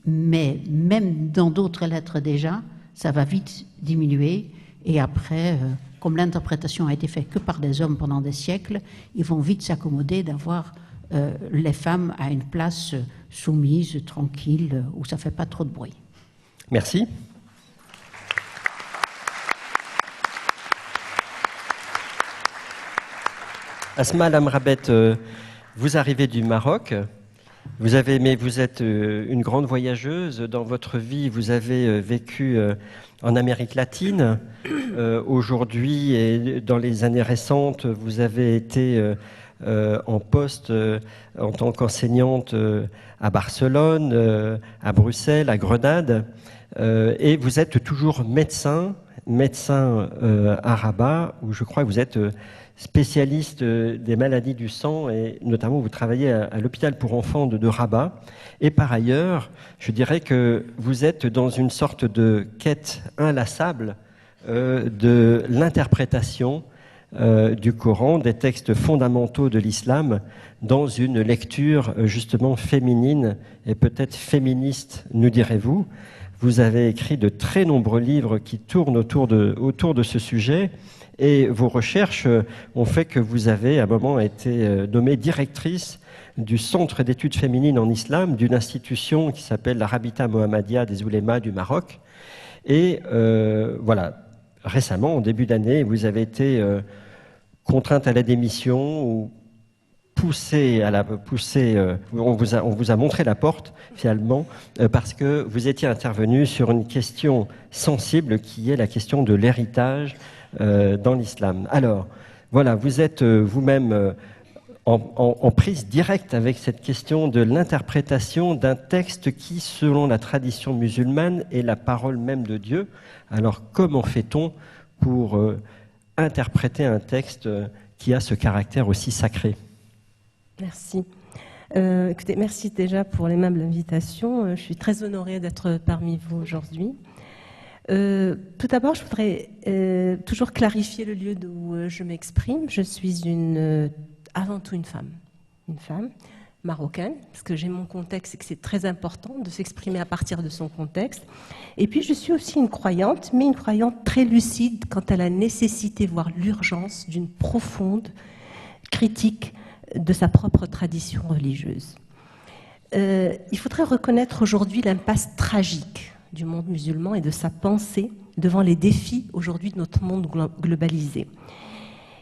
mais même dans d'autres lettres déjà, ça va vite diminuer. Et après, comme l'interprétation a été faite que par des hommes pendant des siècles, ils vont vite s'accommoder d'avoir les femmes à une place soumise, tranquille, où ça ne fait pas trop de bruit.
Merci. Asma Lamrabet, vous arrivez du Maroc. Vous êtes une grande voyageuse. Dans votre vie, vous avez vécu en Amérique latine. Aujourd'hui et dans les années récentes, vous avez été en poste en tant qu'enseignante à Barcelone, à Bruxelles, à Grenade. Et vous êtes toujours médecin à Rabat, où je crois que vous êtes spécialiste des maladies du sang, et notamment vous travaillez à l'hôpital pour enfants de Rabat. Et par ailleurs, je dirais que vous êtes dans une sorte de quête inlassable de l'interprétation du Coran, des textes fondamentaux de l'islam, dans une lecture justement féminine et peut-être féministe, nous direz-vous. Vous avez écrit de très nombreux livres qui tournent autour de ce sujet. Et vos recherches ont fait que vous avez à un moment été nommée directrice du Centre d'études féminines en islam, d'une institution qui s'appelle la Rabita Mohammadia des Oulémas du Maroc. Et voilà, récemment, en début d'année, vous avez été contrainte à la démission ou on vous a montré la porte finalement parce que vous étiez intervenu sur une question sensible qui est la question de l'héritage dans l'islam. Alors, voilà, vous êtes vous-même en prise directe avec cette question de l'interprétation d'un texte qui, selon la tradition musulmane, est la parole même de Dieu. Alors, comment fait-on pour interpréter un texte qui a ce caractère aussi sacré ?
Merci. Écoutez, merci déjà pour l'aimable invitation. Je suis très honorée d'être parmi vous aujourd'hui. Tout d'abord, je voudrais toujours clarifier le lieu d'où je m'exprime. Je suis avant tout une femme marocaine, parce que j'ai mon contexte et que c'est très important de s'exprimer à partir de son contexte. Et puis, je suis aussi une croyante, mais une croyante très lucide quant à la nécessité, voire l'urgence d'une profonde critique de sa propre tradition religieuse. Il faudrait reconnaître aujourd'hui l'impasse tragique du monde musulman et de sa pensée devant les défis aujourd'hui de notre monde globalisé.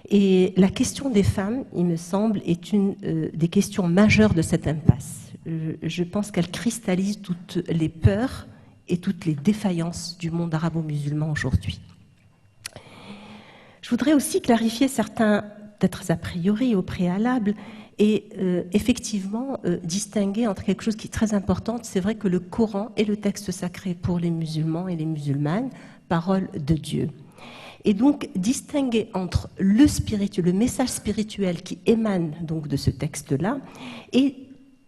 Et la question des femmes, il me semble, est une des questions majeures de cette impasse. Je pense qu'elle cristallise toutes les peurs et toutes les défaillances du monde arabo-musulman aujourd'hui. Je voudrais aussi clarifier certains, peut-être a priori, au préalable, et effectivement distinguer entre quelque chose qui est très important. C'est vrai que le Coran est le texte sacré pour les musulmans et les musulmanes, parole de Dieu. Et donc distinguer entre le message spirituel qui émane donc de ce texte-là et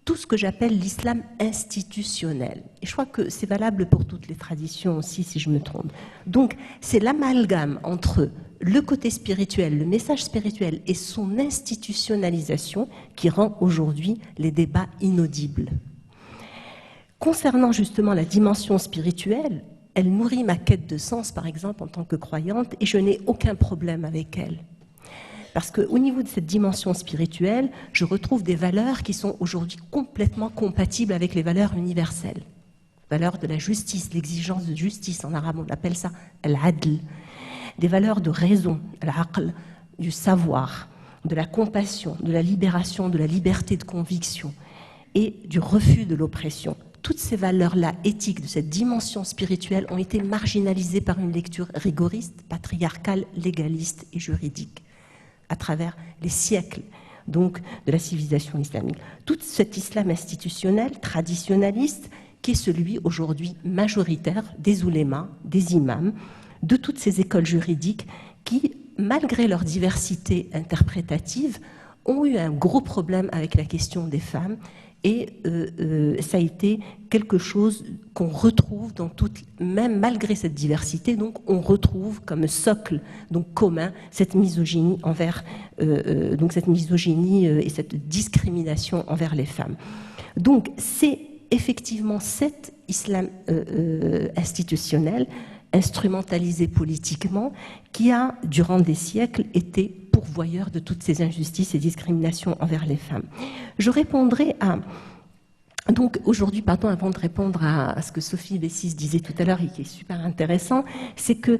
tout ce que j'appelle l'islam institutionnel. Et je crois que c'est valable pour toutes les traditions aussi, si je me trompe. Donc c'est l'amalgame entre le côté spirituel, le message spirituel et son institutionnalisation qui rend aujourd'hui les débats inaudibles. Concernant justement la dimension spirituelle, elle nourrit ma quête de sens, par exemple, en tant que croyante, et je n'ai aucun problème avec elle. Parce qu'au niveau de cette dimension spirituelle, je retrouve des valeurs qui sont aujourd'hui complètement compatibles avec les valeurs universelles. Valeurs de la justice, l'exigence de justice, en arabe on appelle ça al-adl. Des valeurs de raison, al-aql, du savoir, de la compassion, de la libération, de la liberté de conviction et du refus de l'oppression. Toutes ces valeurs-là éthiques de cette dimension spirituelle ont été marginalisées par une lecture rigoriste, patriarcale, légaliste et juridique à travers les siècles donc, de la civilisation islamique. Tout cet islam institutionnel, traditionnaliste, qui est celui aujourd'hui majoritaire des oulémas, des imams, de toutes ces écoles juridiques qui, malgré leur diversité interprétative, ont eu un gros problème avec la question des femmes Et ça a été quelque chose qu'on retrouve dans toute, même malgré cette diversité, donc on retrouve comme socle donc commun cette misogynie envers donc cette misogynie et cette discrimination envers les femmes. Donc c'est effectivement cet islam institutionnel instrumentalisé politiquement qui a durant des siècles été pourvoyeur de toutes ces injustices et discriminations envers les femmes. Je répondrai à... Donc aujourd'hui, pardon, avant de répondre à ce que Sophie Bessis disait tout à l'heure et qui est super intéressant, c'est que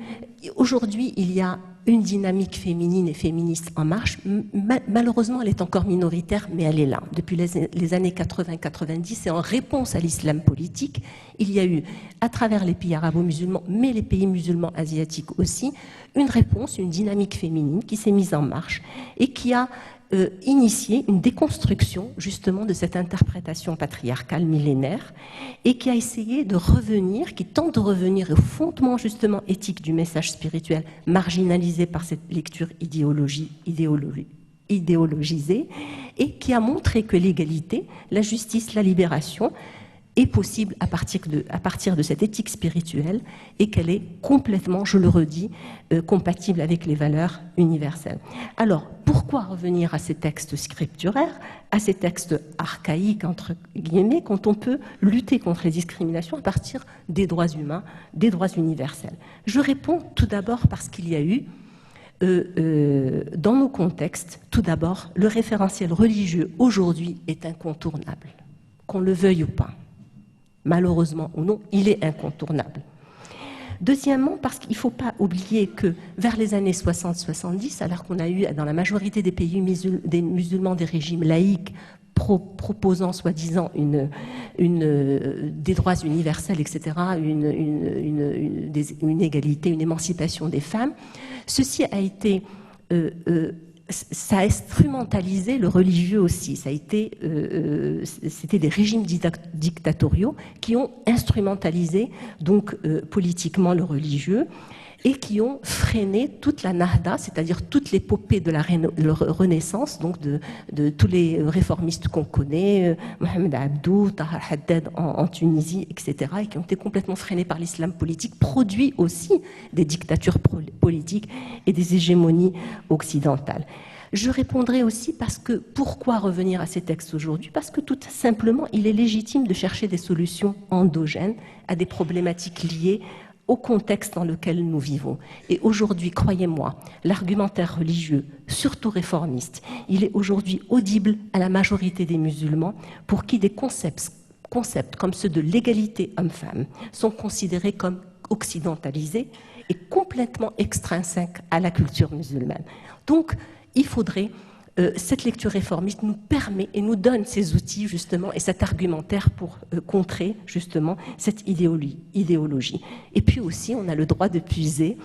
aujourd'hui il y a une dynamique féminine et féministe en marche. Malheureusement, elle est encore minoritaire, mais elle est là. Depuis les années 80-90, et en réponse à l'islam politique, il y a eu, à travers les pays arabo-musulmans, mais les pays musulmans asiatiques aussi, une réponse, une dynamique féminine qui s'est mise en marche et qui a initié une déconstruction justement de cette interprétation patriarcale millénaire et qui a essayé de revenir, qui tente de revenir au fondement justement éthique du message spirituel marginalisé par cette lecture idéologisée et qui a montré que l'égalité, la justice, la libération est possible à partir de cette éthique spirituelle et qu'elle est complètement, je le redis, compatible avec les valeurs universelles. Alors, pourquoi revenir à ces textes scripturaires, à ces textes archaïques, entre guillemets, quand on peut lutter contre les discriminations à partir des droits humains, des droits universels? Je réponds tout d'abord parce qu'il y a eu, dans nos contextes, tout d'abord, le référentiel religieux aujourd'hui est incontournable, qu'on le veuille ou pas. Malheureusement ou non, il est incontournable. Deuxièmement, parce qu'il ne faut pas oublier que vers les années 60-70, alors qu'on a eu dans la majorité des pays musulmans des régimes laïques proposant soi-disant des droits universels, etc., une égalité, une émancipation des femmes, ceci a été... ça a instrumentalisé le religieux aussi. C'était des régimes dictatoriaux qui ont instrumentalisé donc politiquement le religieux et qui ont freiné toute la Nahda, c'est-à-dire toute l'épopée de la Renaissance, donc de tous les réformistes qu'on connaît, Mohamed Abdou, Tahar Haddad en Tunisie, etc., et qui ont été complètement freinés par l'islam politique, produit aussi des dictatures politiques et des hégémonies occidentales. Je répondrai aussi parce que, pourquoi revenir à ces textes aujourd'hui? Parce que tout simplement, il est légitime de chercher des solutions endogènes à des problématiques liées au contexte dans lequel nous vivons. Et aujourd'hui, croyez-moi, l'argumentaire religieux, surtout réformiste, il est aujourd'hui audible à la majorité des musulmans pour qui des concepts comme ceux de l'égalité homme-femme sont considérés comme occidentalisés et complètement extrinsèques à la culture musulmane. Donc, il faudrait... cette lecture réformiste nous permet et nous donne ces outils justement et cet argumentaire pour contrer justement cette idéologie. Et puis aussi, on a le droit de puiser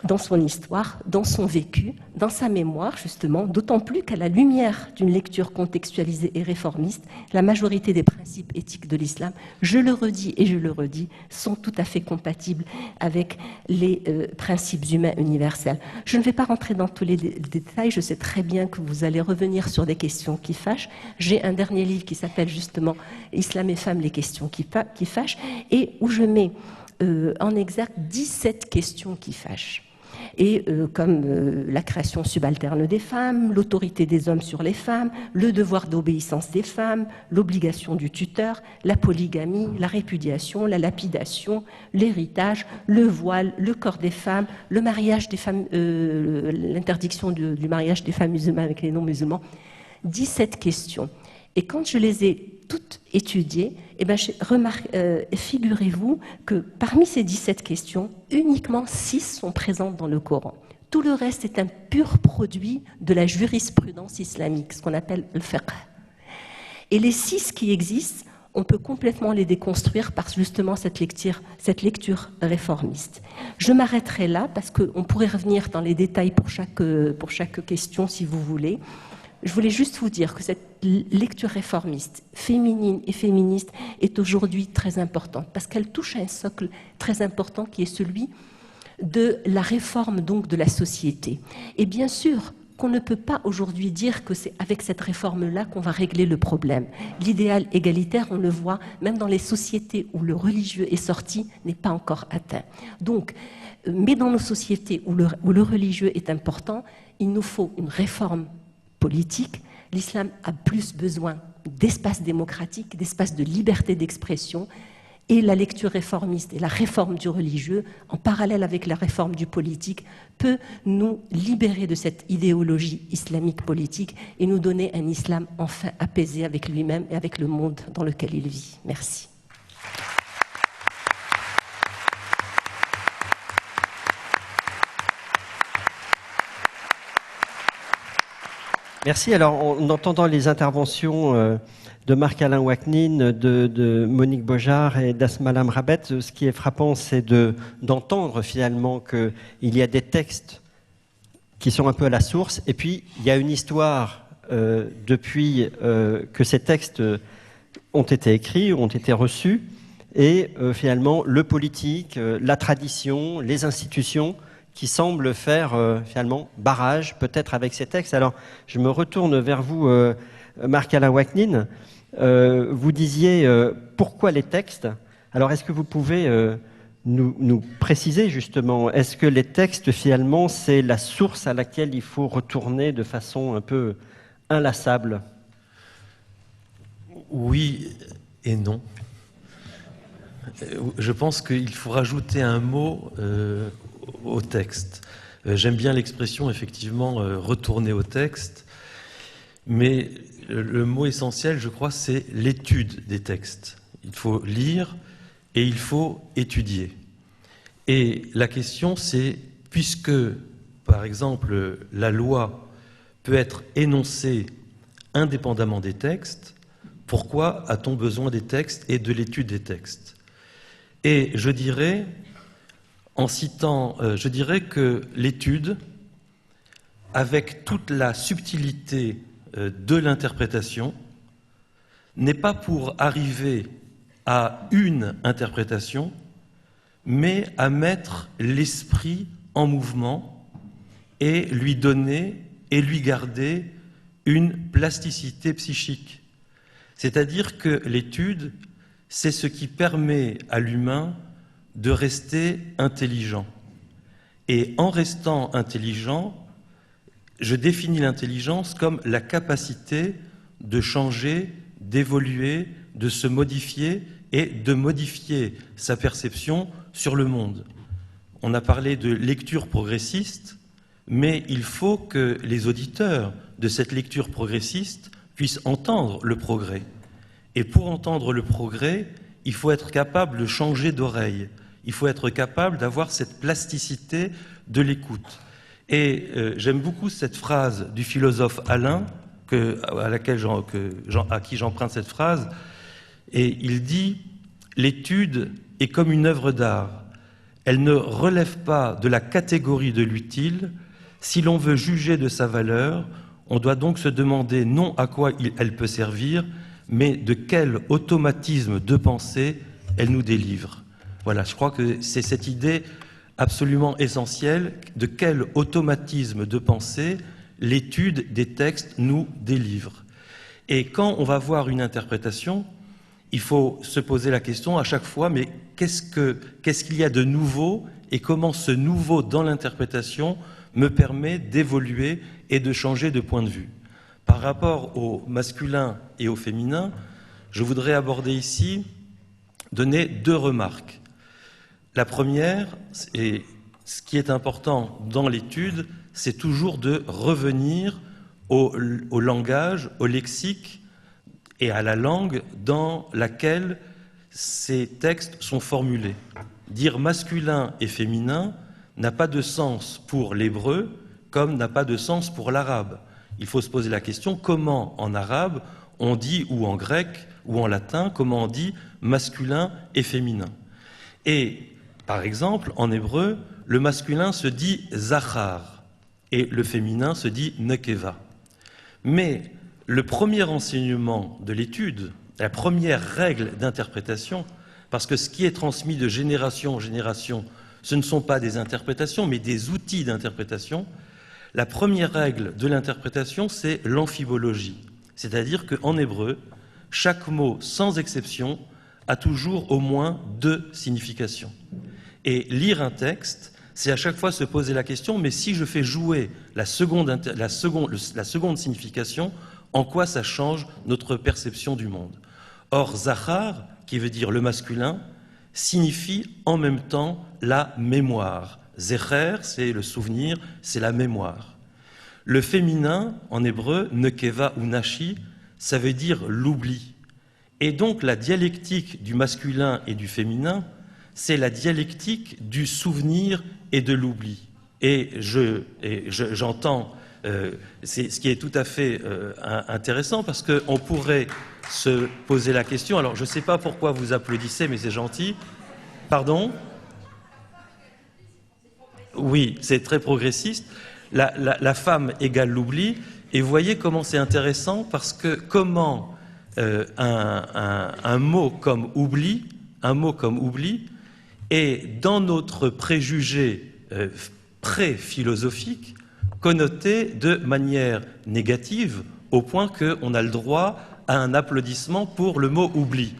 dans son histoire, dans son vécu, dans sa mémoire justement, d'autant plus qu'à la lumière d'une lecture contextualisée et réformiste, la majorité des principes éthiques de l'islam, je le redis et je le redis, sont tout à fait compatibles avec les principes humains universels. Je ne vais pas rentrer dans tous les détails, je sais très bien que vous allez revenir sur des questions qui fâchent. J'ai un dernier livre qui s'appelle justement « Islam et femmes, les questions qui fâchent » et où je mets en exergue 17 questions qui fâchent. Et comme la création subalterne des femmes, l'autorité des hommes sur les femmes, le devoir d'obéissance des femmes, l'obligation du tuteur, la polygamie, la répudiation, la lapidation, l'héritage, le voile, le corps des femmes, le mariage des femmes, l'interdiction du mariage des femmes musulmanes avec les non-musulmans. 17 questions. Et quand je les ai toutes étudiées, eh ben, figurez-vous que parmi ces 17 questions, uniquement 6 sont présentes dans le Coran. Tout le reste est un pur produit de la jurisprudence islamique, ce qu'on appelle le fiqh. Et les 6 qui existent, on peut complètement les déconstruire par justement cette lecture réformiste. Je m'arrêterai là parce qu'on pourrait revenir dans les détails pour chaque question si vous voulez. Je voulais juste vous dire que cette lecture réformiste, féminine et féministe, est aujourd'hui très importante parce qu'elle touche à un socle très important qui est celui de la réforme donc de la société. Et bien sûr, qu'on ne peut pas aujourd'hui dire que c'est avec cette réforme-là qu'on va régler le problème. L'idéal égalitaire, on le voit, même dans les sociétés où le religieux est sorti, n'est pas encore atteint. Donc, mais dans nos sociétés où le religieux est important, il nous faut une réforme politique. L'islam a plus besoin d'espace démocratique, d'espace de liberté d'expression, et la lecture réformiste et la réforme du religieux, en parallèle avec la réforme du politique, peut nous libérer de cette idéologie islamique politique et nous donner un islam enfin apaisé avec lui-même et avec le monde dans lequel il vit. Merci.
Merci. Alors, en entendant les interventions de Marc-Alain Ouaknine, de Monique Beaujard et d'Asma Lamrabet, ce qui est frappant, c'est d'entendre finalement qu'il y a des textes qui sont un peu à la source, et puis il y a une histoire depuis que ces textes ont été écrits, ont été reçus, et finalement le politique, la tradition, les institutions qui semblent faire finalement barrage peut-être avec ces textes. Alors je me retourne vers vous, Marc-Alain Ouaknine. Vous disiez pourquoi les textes? Alors est-ce que vous pouvez nous préciser justement, est-ce que les textes finalement c'est la source à laquelle il faut retourner de façon un peu inlassable?
Oui et non. Je pense qu'il faut rajouter un mot au texte. J'aime bien l'expression, effectivement, retourner au texte, mais le mot essentiel, je crois, c'est l'étude des textes. Il faut lire et il faut étudier. Et la question, c'est, puisque, par exemple, la loi peut être énoncée indépendamment des textes, pourquoi a-t-on besoin des textes et de l'étude des textes? Et je dirais, en citant, je dirais que l'étude, avec toute la subtilité de l'interprétation, n'est pas pour arriver à une interprétation, mais à mettre l'esprit en mouvement et lui donner et lui garder une plasticité psychique. C'est-à-dire que l'étude, c'est ce qui permet à l'humain de rester intelligent. Et en restant intelligent, je définis l'intelligence comme la capacité de changer, d'évoluer, de se modifier et de modifier sa perception sur le monde. On a parlé de lecture progressiste, mais il faut que les auditeurs de cette lecture progressiste puissent entendre le progrès. Et pour entendre le progrès, il faut être capable de changer d'oreille. Il faut être capable d'avoir cette plasticité de l'écoute. Et j'aime beaucoup cette phrase du philosophe Alain, à qui j'emprunte cette phrase, et il dit « L'étude est comme une œuvre d'art. Elle ne relève pas de la catégorie de l'utile. Si l'on veut juger de sa valeur, on doit donc se demander non à quoi elle peut servir, mais de quel automatisme de pensée elle nous délivre. » Voilà, je crois que c'est cette idée absolument essentielle de quel automatisme de pensée l'étude des textes nous délivre. Et quand on va voir une interprétation, il faut se poser la question à chaque fois, mais qu'est-ce qu'il y a de nouveau et comment ce nouveau dans l'interprétation me permet d'évoluer et de changer de point de vue. Par rapport au masculin et au féminin, je voudrais aborder ici, donner deux remarques. La première, et ce qui est important dans l'étude, c'est toujours de revenir au langage, au lexique et à la langue dans laquelle ces textes sont formulés. Dire masculin et féminin n'a pas de sens pour l'hébreu comme n'a pas de sens pour l'arabe. Il faut se poser la question, comment en arabe on dit, ou en grec, ou en latin, comment on dit masculin et féminin. Et par exemple, en hébreu, le masculin se dit zachar et le féminin se dit nekeva. Mais le premier enseignement de l'étude, la première règle d'interprétation, parce que ce qui est transmis de génération en génération, ce ne sont pas des interprétations, mais des outils d'interprétation. La première règle de l'interprétation, c'est l'amphibologie. C'est-à-dire qu'en hébreu, chaque mot, sans exception, a toujours au moins 2 significations. Et lire un texte, c'est à chaque fois se poser la question, mais si je fais jouer la seconde signification, en quoi ça change notre perception du monde? Or, Zachar, qui veut dire le masculin, signifie en même temps la mémoire. Zecher, c'est le souvenir, c'est la mémoire. Le féminin, en hébreu, nekeva ou nashi, ça veut dire l'oubli. Et donc la dialectique du masculin et du féminin, c'est la dialectique du souvenir et de l'oubli. Et j'entends, c'est ce qui est tout à fait intéressant, parce qu'on pourrait se poser la question, alors je ne sais pas pourquoi vous applaudissez, mais c'est gentil. Pardon ? Oui, c'est très progressiste. La femme égale l'oubli, et vous voyez comment c'est intéressant, parce que comment un mot comme oubli, est dans notre préjugé pré-philosophique connoté de manière négative, au point qu'on a le droit à un applaudissement pour le mot oubli.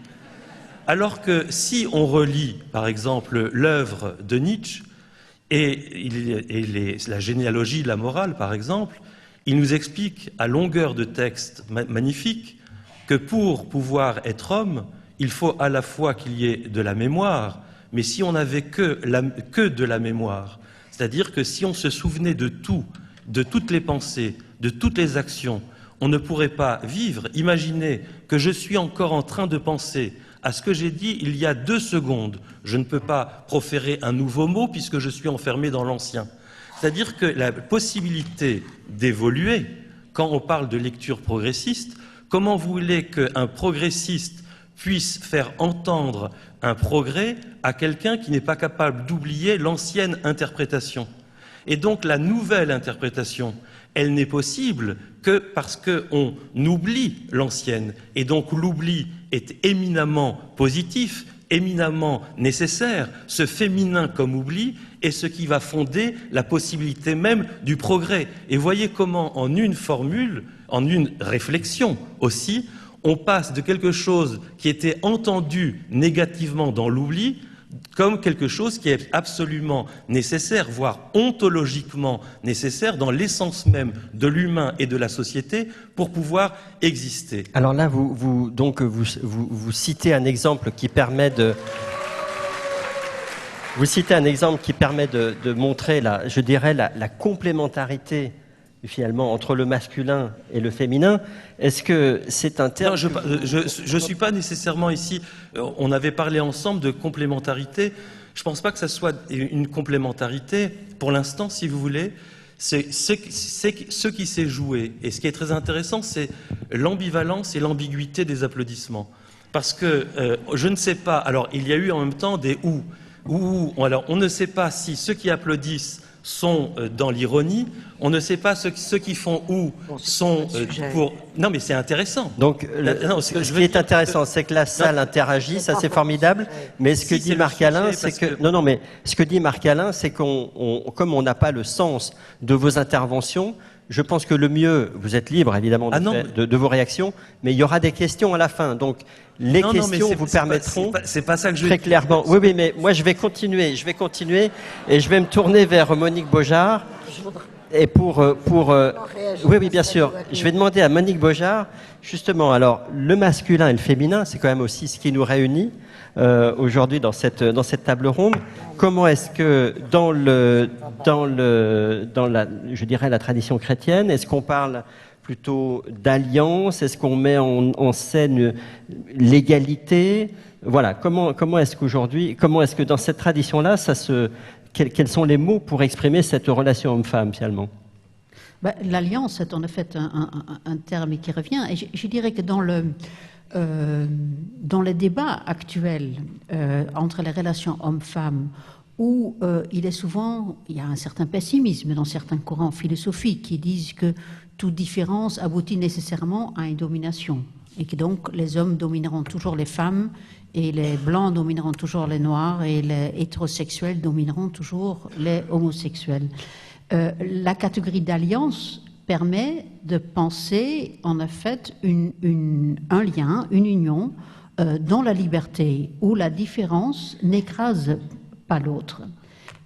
Alors que si on relit, par exemple, l'œuvre de Nietzsche et la généalogie de la morale, par exemple, il nous explique à longueur de texte magnifique que pour pouvoir être homme, il faut à la fois qu'il y ait de la mémoire, mais si on n'avait que de la mémoire, c'est-à-dire que si on se souvenait de tout, de toutes les pensées, de toutes les actions, on ne pourrait pas vivre. Imaginez que je suis encore en train de penser à ce que j'ai dit il y a 2 secondes. Je ne peux pas proférer un nouveau mot puisque je suis enfermé dans l'ancien. C'est-à-dire que la possibilité d'évoluer, quand on parle de lecture progressiste, comment vous voulez qu'un progressiste puisse faire entendre un progrès à quelqu'un qui n'est pas capable d'oublier l'ancienne interprétation? Et donc la nouvelle interprétation, elle n'est possible que parce qu'on oublie l'ancienne. Et donc l'oubli est éminemment positif, éminemment nécessaire. Ce féminin comme oubli est ce qui va fonder la possibilité même du progrès. Et voyez comment en une formule, en une réflexion aussi, on passe de quelque chose qui était entendu négativement dans l'oubli comme quelque chose qui est absolument nécessaire, voire ontologiquement nécessaire dans l'essence même de l'humain et de la société pour pouvoir exister.
Alors là, vous citez un exemple qui permet de... Vous citez un exemple qui permet de montrer, je dirais, la complémentarité finalement entre le masculin et le féminin. Est-ce que c'est un terme...
Non, je suis pas nécessairement ici... On avait parlé ensemble de complémentarité. Je ne pense pas que ça soit une complémentarité. Pour l'instant, si vous voulez, c'est ce qui s'est joué. Et ce qui est très intéressant, c'est l'ambivalence et l'ambiguïté des applaudissements. Parce que je ne sais pas... Alors, il y a eu en même temps des « ou ». Alors, on ne sait pas si ceux qui applaudissent sont dans l'ironie, on ne sait pas ceux qui font ou sont pour... Non, mais c'est intéressant.
Donc, ce qui est intéressant, c'est que la salle interagit, ça c'est formidable, mais ce que dit Marc-Alain, c'est que... Non, mais ce que dit Marc-Alain, c'est comme on n'a pas le sens de vos interventions, je pense que le mieux, vous êtes libre évidemment de vos réactions, mais il y aura des questions à la fin. Donc les questions vous permettront
c'est pas ça que je
très clairement. Oui, mais moi je vais continuer et je vais me tourner vers Monique Beaujard. Et oui, bien sûr. Je vais demander à Monique Beaujard, justement, alors le masculin et le féminin, c'est quand même aussi ce qui nous réunit aujourd'hui dans cette table ronde. Comment est-ce que dans je dirais la tradition chrétienne, est-ce qu'on parle plutôt d'alliance? Est-ce qu'on met en scène l'égalité? Voilà. Comment est-ce que dans cette tradition-là, quels sont les mots pour exprimer cette relation homme-femme, finalement?
L'alliance est en effet un terme qui revient. Et je dirais que dans les débats actuels entre les relations hommes-femmes, où il y a un certain pessimisme dans certains courants philosophiques qui disent que toute différence aboutit nécessairement à une domination, et que donc les hommes domineront toujours les femmes, et les blancs domineront toujours les noirs, et les hétérosexuels domineront toujours les homosexuels. la catégorie d'alliance permet de penser en fait un lien, une union dans la liberté, où la différence n'écrase pas l'autre.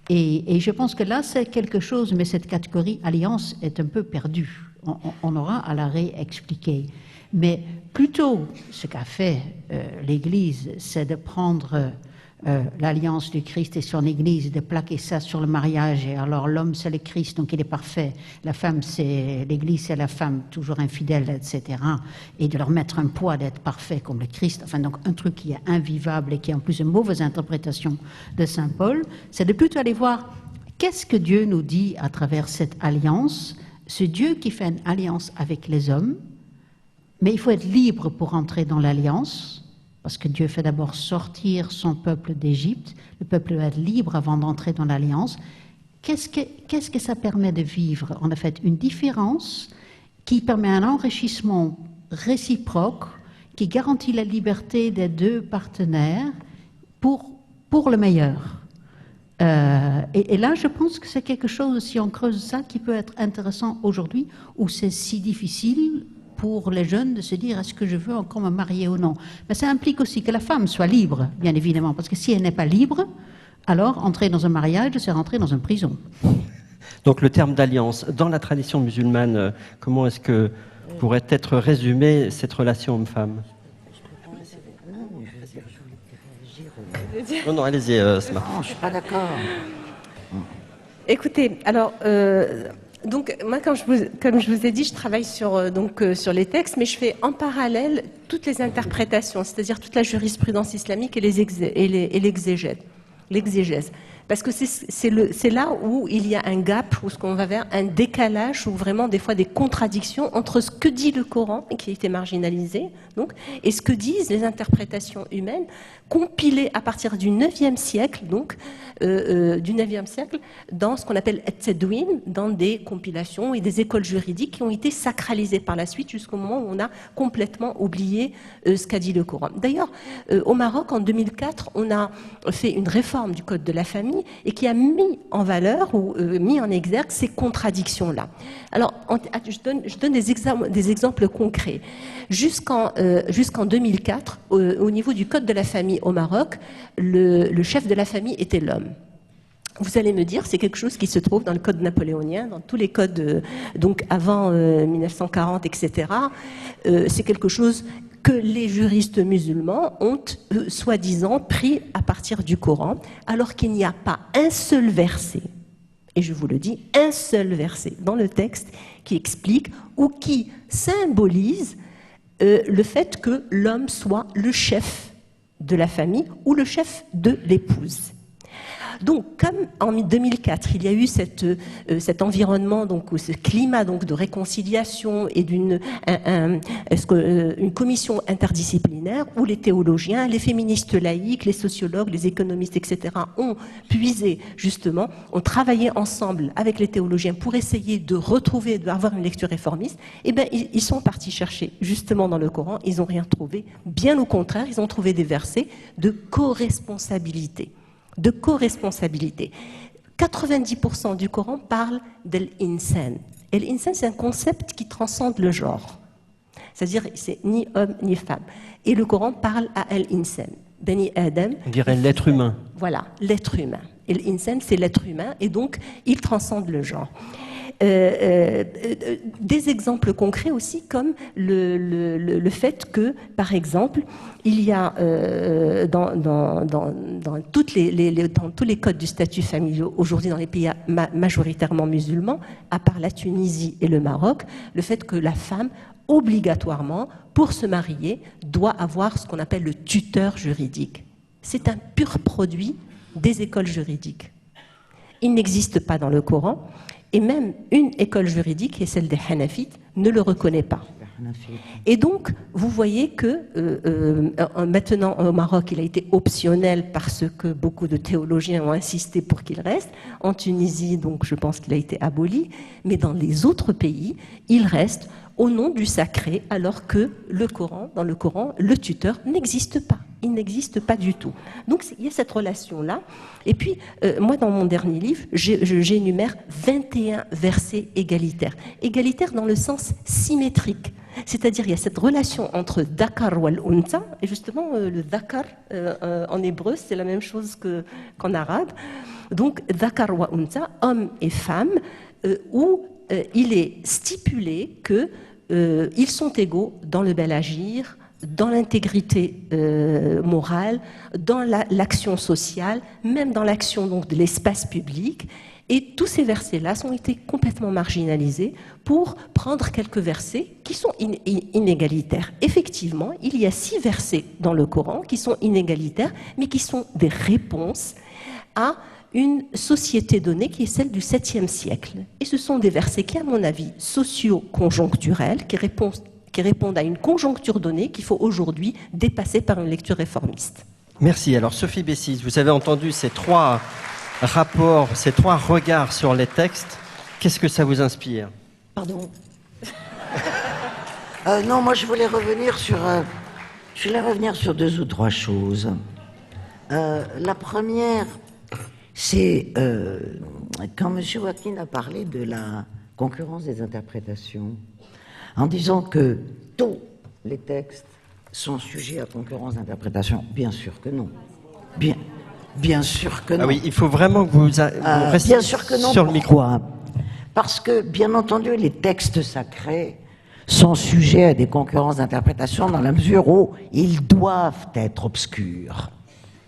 Et je pense que là, c'est quelque chose, mais cette catégorie alliance est un peu perdue. On aura à la réexpliquer. Mais plutôt, ce qu'a fait l'Église, c'est de prendre l'alliance du Christ et son Église, de plaquer ça sur le mariage. Et alors l'homme, c'est le Christ, donc il est parfait. La femme, c'est l'Église, c'est la femme, toujours infidèle, etc. Et de leur mettre un poids d'être parfait comme le Christ. Enfin, donc un truc qui est invivable et qui est en plus une mauvaise interprétation de Saint Paul, c'est de plutôt aller voir qu'est-ce que Dieu nous dit à travers cette alliance. Ce Dieu qui fait une alliance avec les hommes, mais il faut être libre pour entrer dans l'alliance, parce que Dieu fait d'abord sortir son peuple d'Égypte. Le peuple doit être libre avant d'entrer dans l'alliance. Qu'est-ce que ça permet de vivre? En fait, une différence qui permet un enrichissement réciproque, qui garantit la liberté des deux partenaires pour le meilleur. Et là, je pense que c'est quelque chose, si on creuse ça, qui peut être intéressant aujourd'hui, où c'est si difficile pour les jeunes de se dire est-ce que je veux encore me marier ou non. Mais ça implique aussi que la femme soit libre, bien évidemment, parce que si elle n'est pas libre, alors entrer dans un mariage, c'est rentrer dans une prison.
Donc le terme d'alliance, dans la tradition musulmane, comment est-ce que pourrait être résumée cette relation homme-femme? Non, allez-y, Asma.
Non, je ne suis pas d'accord.
Écoutez, alors... Donc, moi, comme je vous ai dit, je travaille sur les textes, mais je fais en parallèle toutes les interprétations, c'est-à-dire toute la jurisprudence islamique et l'exégèse. Parce que c'est là où il y a un gap, où on va vers un décalage, ou vraiment des fois des contradictions entre ce que dit le Coran, qui a été marginalisé, donc, et ce que disent les interprétations humaines, compilées à partir du 9e siècle, dans ce qu'on appelle At-Tadwin, dans des compilations et des écoles juridiques qui ont été sacralisées par la suite jusqu'au moment où on a complètement oublié ce qu'a dit le Coran. D'ailleurs, au Maroc, en 2004, on a fait une réforme du Code de la famille et qui a mis en valeur ou mis en exergue ces contradictions-là. Alors, je donne des exemples concrets. Jusqu'en 2004, au niveau du Code de la famille au Maroc, le chef de la famille était l'homme. Vous allez me dire, c'est quelque chose qui se trouve dans le code napoléonien, dans tous les codes donc avant 1940, etc. C'est quelque chose que les juristes musulmans ont soi-disant pris à partir du Coran, alors qu'il n'y a pas un seul verset, et je vous le dis, un seul verset dans le texte qui explique ou qui symbolise le fait que l'homme soit le chef de la famille ou le chef de l'épouse. Donc, comme en 2004, il y a eu cet environnement, donc, ou ce climat donc, de réconciliation et une commission interdisciplinaire où les théologiens, les féministes laïques, les sociologues, les économistes, etc. ont puisé, justement, ont travaillé ensemble avec les théologiens pour essayer de retrouver, d'avoir une lecture réformiste, eh bien, ils sont partis chercher, justement, dans le Coran, ils n'ont rien trouvé. Bien au contraire, ils ont trouvé des versets de co-responsabilité. 90% du Coran parle d'Al-Insan. Et l'Insan, c'est un concept qui transcende le genre. C'est-à-dire, c'est ni homme ni femme. Et le Coran parle à Al-Insan. Bani Adam.
On dirait l'être humain.
Voilà, l'être humain. Et l'Insan, c'est l'être humain, et donc, il transcende le genre. Des exemples concrets aussi, comme le fait que, par exemple, il y a dans tous les codes du statut familial aujourd'hui dans les pays majoritairement musulmans, à part la Tunisie et le Maroc, le fait que la femme, obligatoirement, pour se marier, doit avoir ce qu'on appelle le tuteur juridique. C'est un pur produit des écoles juridiques. Il n'existe pas dans le Coran. Et même une école juridique, qui est celle des Hanafites, ne le reconnaît pas. Et donc, vous voyez que maintenant au Maroc, il a été optionnel parce que beaucoup de théologiens ont insisté pour qu'il reste. En Tunisie, donc, je pense qu'il a été aboli. Mais dans les autres pays, il reste au nom du sacré, alors que dans le Coran, le tuteur n'existe pas. Il n'existe pas du tout. Donc il y a cette relation-là. Et puis, moi, dans mon dernier livre, j'énumère 21 versets égalitaires. Égalitaires dans le sens symétrique. C'est-à-dire, il y a cette relation entre Dakar wal Unta, et justement, le Dakar, en hébreu, c'est la même chose qu'en arabe. Donc, Dakar wa Unta, homme et femme, où il est stipulé qu'ils sont égaux dans le bel agir, dans l'intégrité morale, dans l'action sociale, même dans l'action donc de l'espace public. Et tous ces versets-là ont été complètement marginalisés pour prendre quelques versets qui sont inégalitaires. Effectivement, il y a 6 versets dans le Coran qui sont inégalitaires, mais qui sont des réponses à une société donnée qui est celle du 7e siècle. Et ce sont des versets qui, à mon avis, socio-conjoncturels, qui répondent à une conjoncture donnée qu'il faut aujourd'hui dépasser par une lecture réformiste.
Merci. Alors, Sophie Bessis, vous avez entendu ces 3 rapports, ces 3 regards sur les textes. Qu'est-ce que ça vous inspire?
Pardon. Non, moi je voulais revenir sur 2 ou 3 choses. La première, c'est quand M. Joaquin a parlé de la concurrence des interprétations, en disant que tous les textes sont sujets à concurrence d'interprétation. Bien sûr que non. Bien sûr que non.
Ah oui, il faut vraiment que vous restiez
bien sûr que non.
Sur le micro.
Parce que, bien entendu, les textes sacrés sont sujets à des concurrences d'interprétation dans la mesure où ils doivent être obscurs.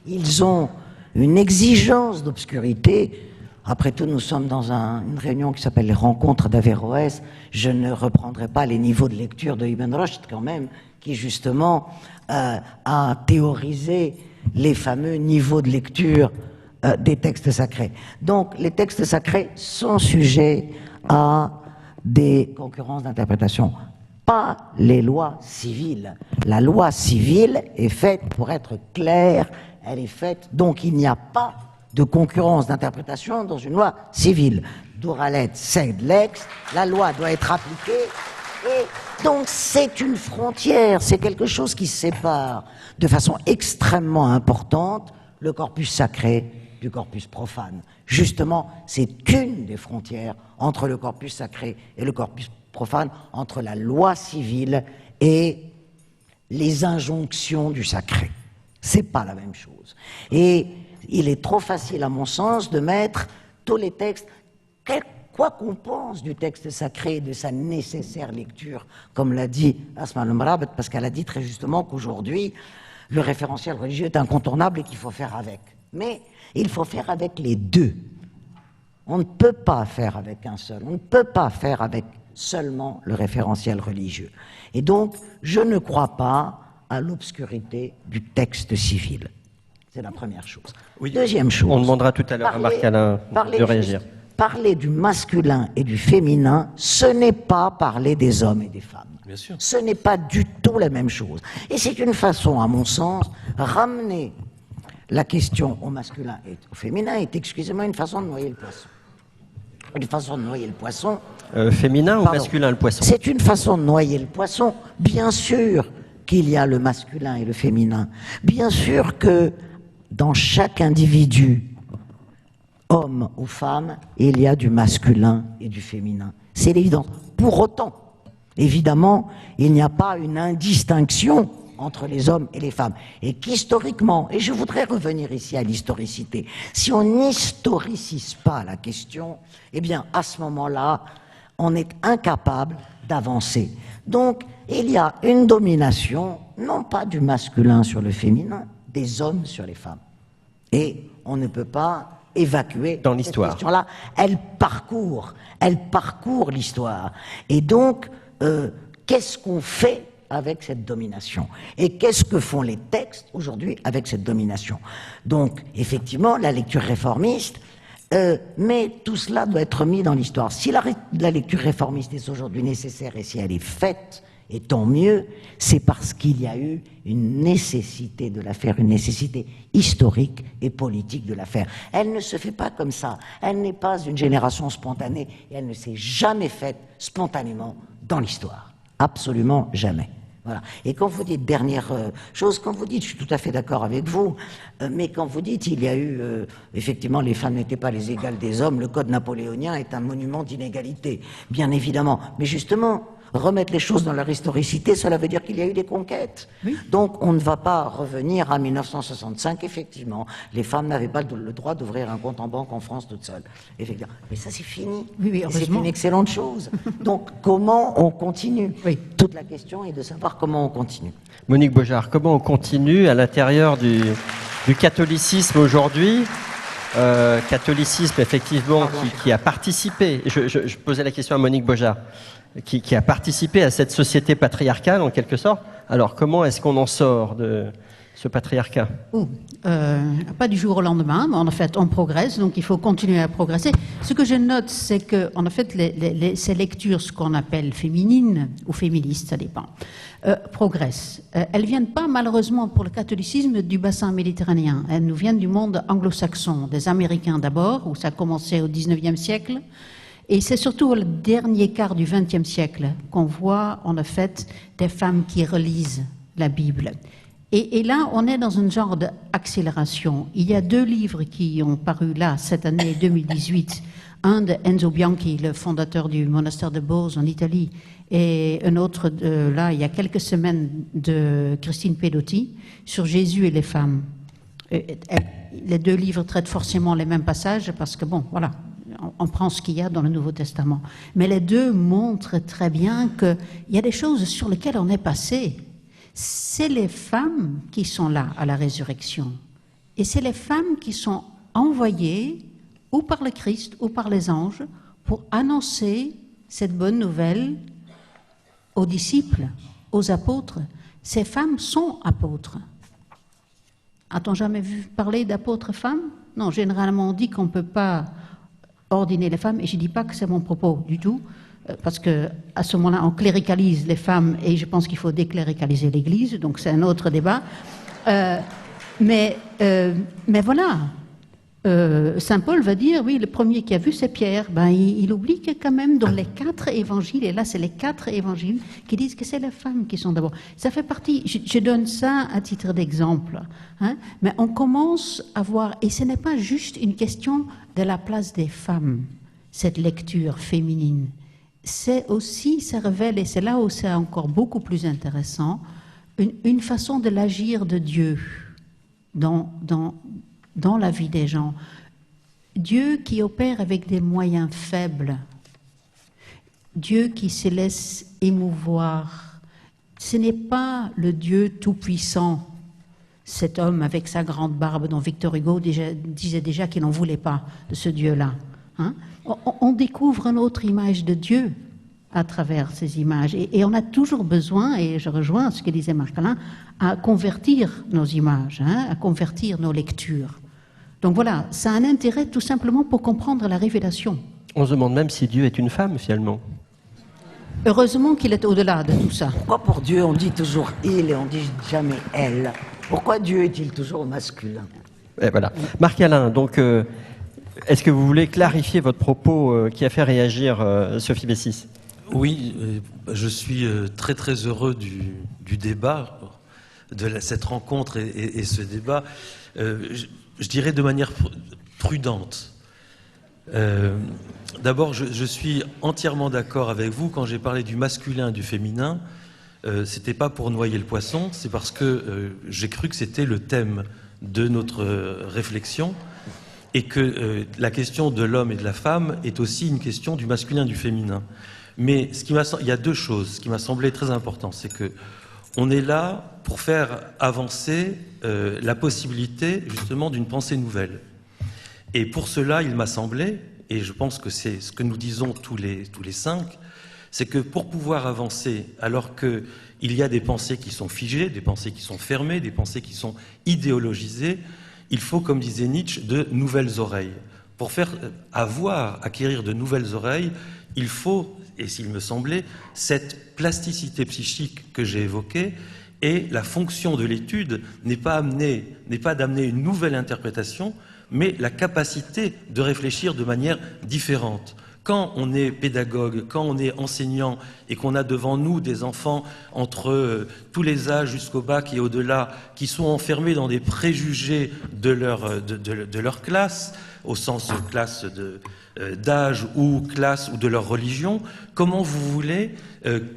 Ils ont une exigence d'obscurité. Après tout, nous sommes dans une réunion qui s'appelle les rencontres d'Averroès. Je ne reprendrai pas les niveaux de lecture de Ibn Rushd, quand même, qui justement a théorisé les fameux niveaux de lecture des textes sacrés. Donc, les textes sacrés sont sujets à des concurrences d'interprétation, pas les lois civiles. La loi civile est faite pour être claire, elle est faite, donc il n'y a pas de concurrence d'interprétation dans une loi civile. Duralet sed lex, la loi doit être appliquée, et donc c'est une frontière, c'est quelque chose qui sépare de façon extrêmement importante le corpus sacré du corpus profane. Justement, c'est une des frontières entre le corpus sacré et le corpus profane, entre la loi civile et les injonctions du sacré. C'est pas la même chose. Et il est trop facile, à mon sens, de mettre tous les textes, quoi qu'on pense du texte sacré et de sa nécessaire lecture, comme l'a dit Asma al-Mrabat, parce qu'elle a dit très justement qu'aujourd'hui, le référentiel religieux est incontournable et qu'il faut faire avec. Mais il faut faire avec les deux. On ne peut pas faire avec un seul. On ne peut pas faire avec seulement le référentiel religieux. Et donc, je ne crois pas à l'obscurité du texte civil. C'est la première chose.
Oui.
Deuxième chose.
On demandera tout à l'heure à Marc-Alain de réagir.
Parler du masculin et du féminin, ce n'est pas parler des hommes et des femmes.
Bien sûr.
Ce n'est pas du tout la même chose. Et c'est une façon, à mon sens, ramener la question au masculin et au féminin est, excusez-moi, une façon de noyer le poisson. Une façon de noyer le poisson.
Féminin ou masculin, le poisson?
C'est une façon de noyer le poisson. Bien sûr qu'il y a le masculin et le féminin. Bien sûr que dans chaque individu, homme ou femme, il y a du masculin et du féminin. C'est l'évidence. Pour autant, évidemment, il n'y a pas une indistinction entre les hommes et les femmes. Et qu'historiquement, et je voudrais revenir ici à l'historicité, si on n'historicise pas la question, eh bien, à ce moment-là, on est incapable d'avancer. Donc, il y a une domination, non pas du masculin sur le féminin, des hommes sur les femmes. Et on ne peut pas évacuer
dans l'histoire.
Cette question-là. Elle parcourt l'histoire. Et donc, qu'est-ce qu'on fait avec cette domination? Et qu'est-ce que font les textes aujourd'hui avec cette domination? Donc, effectivement, la lecture réformiste, mais tout cela doit être mis dans l'histoire. Si la lecture réformiste est aujourd'hui nécessaire et si elle est faite, et tant mieux, c'est parce qu'il y a eu une nécessité de la faire, une nécessité historique et politique de la faire. Elle ne se fait pas comme ça. Elle n'est pas une génération spontanée et elle ne s'est jamais faite spontanément dans l'histoire. Absolument jamais. Voilà. Et quand vous dites dernière chose, quand vous dites, je suis tout à fait d'accord avec vous, mais quand vous dites il y a eu, effectivement, les femmes n'étaient pas les égales des hommes, le code napoléonien est un monument d'inégalité, bien évidemment. Mais justement, remettre les choses dans leur historicité, cela veut dire qu'il y a eu des conquêtes. Oui. Donc on ne va pas revenir à 1965, effectivement. Les femmes n'avaient pas le droit d'ouvrir un compte en banque en France toutes seules. Effectivement. Mais ça c'est fini.
Oui,
c'est une excellente chose. Donc comment on continue? Oui. Toute la question est de savoir comment on continue.
Monique Beaujard, comment on continue à l'intérieur du catholicisme aujourd'hui? Catholicisme effectivement qui a participé, je posais la question à Monique Beaujard, qui a participé à cette société patriarcale en quelque sorte. Alors comment est-ce qu'on en sort de ce patriarcat?
Pas du jour au lendemain, mais en fait on progresse, donc il faut continuer à progresser. Ce que je note, c'est que en fait ces lectures, ce qu'on appelle féminines ou féministes, ça dépend, progressent. Elles viennent pas malheureusement pour le catholicisme du bassin méditerranéen. Elles nous viennent du monde anglo-saxon, des Américains d'abord, où ça a commencé au XIXe siècle. Et c'est surtout au dernier quart du XXe siècle qu'on voit en fait des femmes qui relisent la Bible. Et là, on est dans un genre d'accélération. Il y a 2 livres qui ont paru là, cette année 2018. Un de Enzo Bianchi, le fondateur du monastère de Boz en Italie, et un autre, là, il y a quelques semaines, de Christine Pedotti, sur Jésus et les femmes. Les 2 livres traitent forcément les mêmes passages, parce que, bon, voilà, on prend ce qu'il y a dans le Nouveau Testament. Mais les 2 montrent très bien qu'il y a des choses sur lesquelles on est passé. C'est les femmes qui sont là à la résurrection. Et c'est les femmes qui sont envoyées, ou par le Christ, ou par les anges, pour annoncer cette bonne nouvelle aux disciples, aux apôtres. Ces femmes sont apôtres. A-t-on jamais vu parler d'apôtres femmes? Non, généralement on dit qu'on ne peut pas ordonner les femmes, et je ne dis pas que c'est mon propos du tout, parce qu'à ce moment-là, on cléricalise les femmes, et je pense qu'il faut décléricaliser l'Église, donc c'est un autre débat. Mais voilà, Saint Paul va dire, oui, le premier qui a vu, c'est Pierre. Ben, il oublie que quand même dans les 4 évangiles, et là c'est les 4 évangiles, qui disent que c'est les femmes qui sont d'abord. Ça fait partie, je donne ça à titre d'exemple, hein, mais on commence à voir, et ce n'est pas juste une question de la place des femmes, cette lecture féminine. C'est aussi, ça révèle, et c'est là où c'est encore beaucoup plus intéressant, une façon de l'agir de Dieu dans la vie des gens. Dieu qui opère avec des moyens faibles, Dieu qui se laisse émouvoir. Ce n'est pas le Dieu tout-puissant, cet homme avec sa grande barbe dont Victor Hugo disait déjà qu'il n'en voulait pas de ce Dieu-là. Hein? On découvre une autre image de Dieu à travers ces images. Et on a toujours besoin, et je rejoins ce que disait Marc-Alain, à convertir nos images, hein, à convertir nos lectures. Donc voilà, ça a un intérêt tout simplement pour comprendre la révélation.
On se demande même si Dieu est une femme, finalement.
Heureusement qu'il est au-delà de tout ça.
Pourquoi pour Dieu on dit toujours « il » et on dit jamais « elle » ? Pourquoi Dieu est-il toujours au masculin ?
Et voilà. Marc-Alain, donc, est-ce que vous voulez clarifier votre propos qui a fait réagir Sophie Bessis ?
Oui, je suis très très heureux du débat, de cette rencontre et ce débat. Je dirais de manière prudente. D'abord, je suis entièrement d'accord avec vous quand j'ai parlé du masculin et du féminin. C'était pas pour noyer le poisson, c'est parce que j'ai cru que c'était le thème de notre réflexion et que la question de l'homme et de la femme est aussi une question du masculin et du féminin. Mais il y a 2 choses. Ce qui m'a semblé très important, c'est que on est là pour faire avancer la possibilité justement d'une pensée nouvelle. Et pour cela, il m'a semblé, et je pense que c'est ce que nous disons tous les 5, c'est que pour pouvoir avancer, alors qu'il y a des pensées qui sont figées, des pensées qui sont fermées, des pensées qui sont idéologisées, il faut, comme disait Nietzsche, de nouvelles oreilles. Pour acquérir de nouvelles oreilles, il faut, et s'il me semblait, cette plasticité psychique que j'ai évoquée, et la fonction de l'étude n'est pas d'amener une nouvelle interprétation, mais la capacité de réfléchir de manière différente. Quand on est pédagogue, quand on est enseignant et qu'on a devant nous des enfants entre tous les âges jusqu'au bac et au-delà qui sont enfermés dans des préjugés de leur classe, au sens classe d'âge ou classe ou de leur religion, comment vous voulez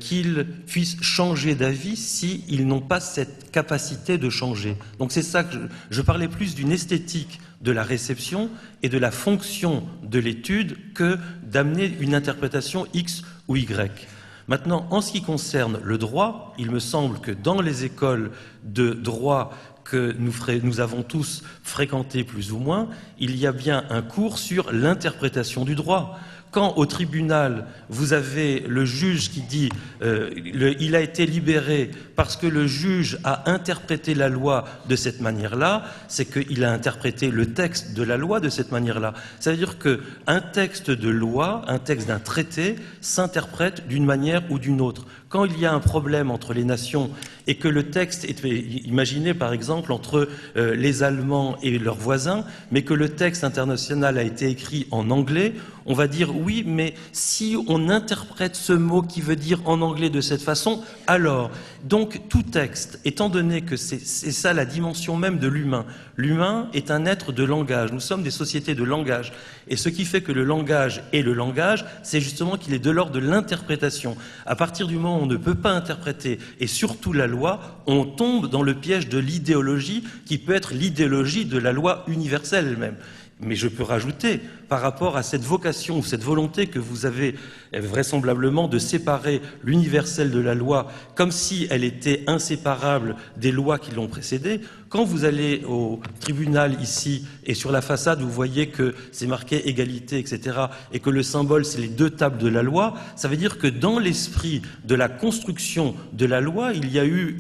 qu'ils puissent changer d'avis s'ils n'ont pas cette capacité de changer? Donc c'est ça que je parlais plus d'une esthétique de la réception et de la fonction de l'étude que d'amener une interprétation X ou Y. Maintenant, en ce qui concerne le droit, il me semble que dans les écoles de droit que nous avons tous fréquenté plus ou moins, il y a bien un cours sur l'interprétation du droit. Quand au tribunal, vous avez le juge qui dit il a été libéré parce que le juge a interprété la loi de cette manière-là, c'est qu'il a interprété le texte de la loi de cette manière-là. Ça veut dire qu'un texte de loi, un texte d'un traité, s'interprète d'une manière ou d'une autre. Quand il y a un problème entre les nations et que le texte est imaginé par exemple entre les Allemands et leurs voisins, mais que le texte international a été écrit en anglais, on va dire oui, mais si on interprète ce mot qui veut dire en anglais de cette façon, alors, donc tout texte, étant donné que c'est ça la dimension même de l'humain, l'humain est un être de langage, nous sommes des sociétés de langage, et ce qui fait que le langage est le langage, c'est justement qu'il est de l'ordre de l'interprétation. À partir du moment où on ne peut pas interpréter, et surtout la loi, on tombe dans le piège de l'idéologie, qui peut être l'idéologie de la loi universelle elle-même. Mais je peux rajouter, par rapport à cette vocation ou cette volonté que vous avez vraisemblablement de séparer l'universel de la loi comme si elle était inséparable des lois qui l'ont précédée, quand vous allez au tribunal ici et sur la façade vous voyez que c'est marqué égalité, etc. et que le symbole c'est les deux tables de la loi, ça veut dire que dans l'esprit de la construction de la loi, il y a eu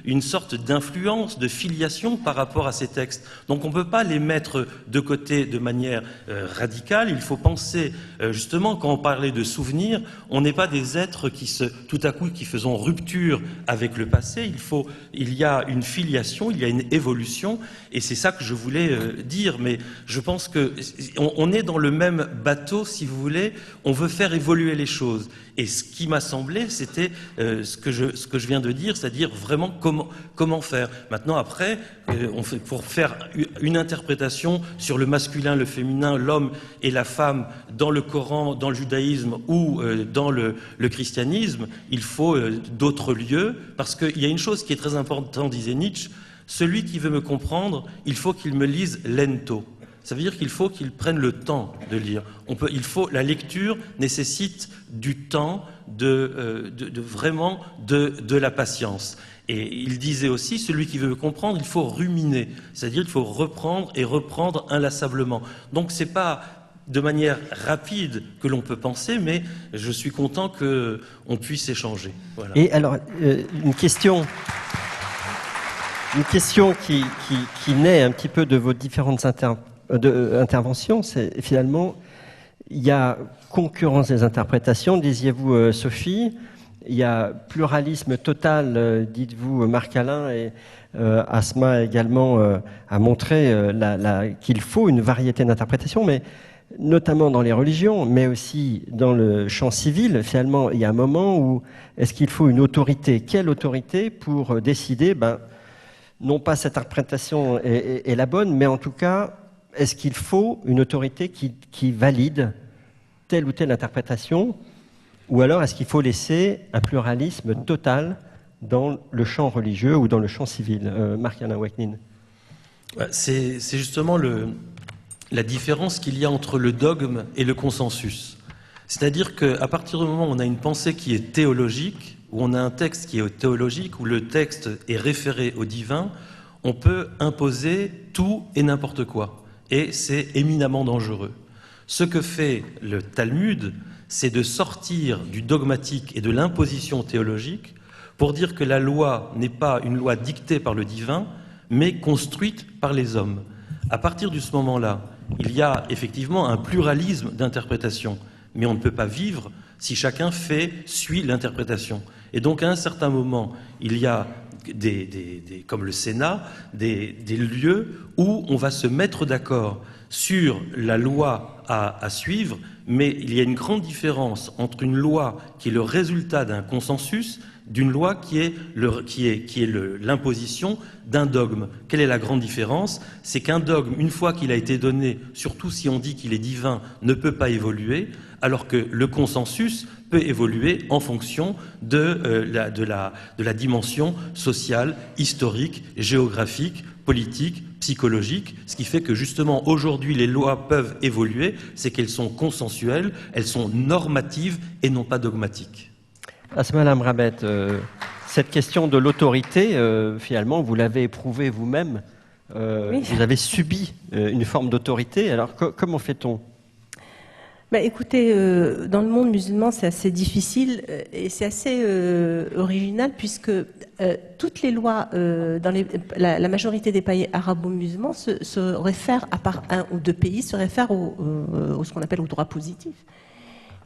une sorte d'influence, de filiation par rapport à ces textes. Donc on ne peut pas les mettre de côté de manière radicale, il faut penser justement quand on parlait de souvenirs, on n'est pas des êtres tout à coup qui faisons rupture avec le passé, il y a une filiation, il y a une évolution, et c'est ça que je voulais dire, mais je pense que on est dans le même bateau, si vous voulez, on veut faire évoluer les choses. Et ce qui m'a semblé, c'était ce que je viens de dire, c'est-à-dire vraiment comment faire. Maintenant, après, pour faire une interprétation sur le masculin, le féminin, l'homme et la femme dans le Coran, dans le judaïsme ou dans le christianisme, il faut d'autres lieux, parce qu'il y a une chose qui est très importante, disait Nietzsche, celui qui veut me comprendre, il faut qu'il me lise lento. Ça veut dire qu'il faut qu'il prenne le temps de lire. La lecture nécessite du temps, vraiment de la patience. Et il disait aussi, celui qui veut me comprendre, il faut ruminer. C'est-à-dire qu'il faut reprendre et reprendre inlassablement. Donc c'est pas de manière rapide que l'on peut penser, mais je suis content qu'on puisse échanger. Voilà.
Et alors, une question qui naît un petit peu de vos différentes interventions, c'est finalement, il y a concurrence des interprétations, disiez-vous Sophie, il y a pluralisme total, dites-vous Marc-Alain, et Asma également a montré qu'il faut une variété d'interprétations, mais notamment dans les religions, mais aussi dans le champ civil, finalement, il y a un moment où est-ce qu'il faut une autorité? Quelle autorité pour décider, non pas cette interprétation est la bonne, mais en tout cas, est-ce qu'il faut une autorité qui valide telle ou telle interprétation, ou alors est-ce qu'il faut laisser un pluralisme total dans le champ religieux ou dans le champ civil? Marc-Alain Ouaknin.
C'est justement la différence qu'il y a entre le dogme et le consensus. C'est-à-dire qu'à partir du moment où on a une pensée qui est théologique, où on a un texte qui est théologique, où le texte est référé au divin, on peut imposer tout et n'importe quoi. Et c'est éminemment dangereux. Ce que fait le Talmud, c'est de sortir du dogmatique et de l'imposition théologique pour dire que la loi n'est pas une loi dictée par le divin, mais construite par les hommes. À partir de ce moment-là, il y a effectivement un pluralisme d'interprétation, mais on ne peut pas vivre si chacun suit l'interprétation. Et donc, à un certain moment, il y a comme le Sénat, des lieux où on va se mettre d'accord sur la loi à suivre, mais il y a une grande différence entre une loi qui est le résultat d'un consensus, d'une loi qui est l'imposition d'un dogme. Quelle est la grande différence? C'est qu'un dogme, une fois qu'il a été donné, surtout si on dit qu'il est divin, ne peut pas évoluer, alors que le consensus peut évoluer en fonction de la dimension sociale, historique, géographique, politique, psychologique, ce qui fait que justement aujourd'hui les lois peuvent évoluer, c'est qu'elles sont consensuelles, elles sont normatives et non pas dogmatiques.
Asma Lamrabet, cette question de l'autorité, finalement, vous l'avez éprouvé vous-même. Oui. Vous avez subi une forme d'autorité. Alors, comment fait-on ?
Écoutez, dans le monde musulman, c'est assez difficile et c'est assez original puisque toutes les lois dans la majorité des pays arabo-musulmans se réfèrent, à part un ou deux pays, se réfèrent au ce qu'on appelle au droit positif.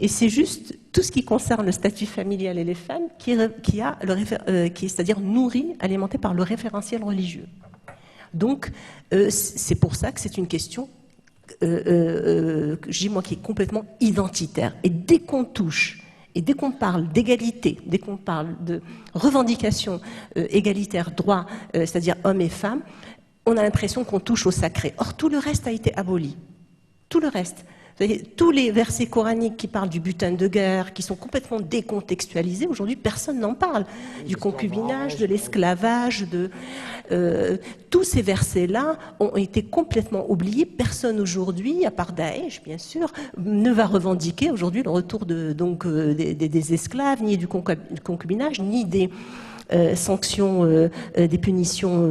Et c'est juste tout ce qui concerne le statut familial et les femmes qui est c'est-à-dire nourri, alimenté par le référentiel religieux. Donc, c'est pour ça que c'est une question, je dis moi, qui est complètement identitaire. Et dès qu'on touche, et dès qu'on parle d'égalité, dès qu'on parle de revendication égalitaire, droit, c'est-à-dire hommes et femmes, on a l'impression qu'on touche au sacré. Or, tout le reste a été aboli. Tout le reste. Tous les versets coraniques qui parlent du butin de guerre, qui sont complètement décontextualisés, aujourd'hui personne n'en parle. Du concubinage, de l'esclavage, tous ces versets-là ont été complètement oubliés. Personne aujourd'hui, à part Daesh bien sûr, ne va revendiquer aujourd'hui le retour des esclaves, ni du concubinage, ni des sanctions, des punitions,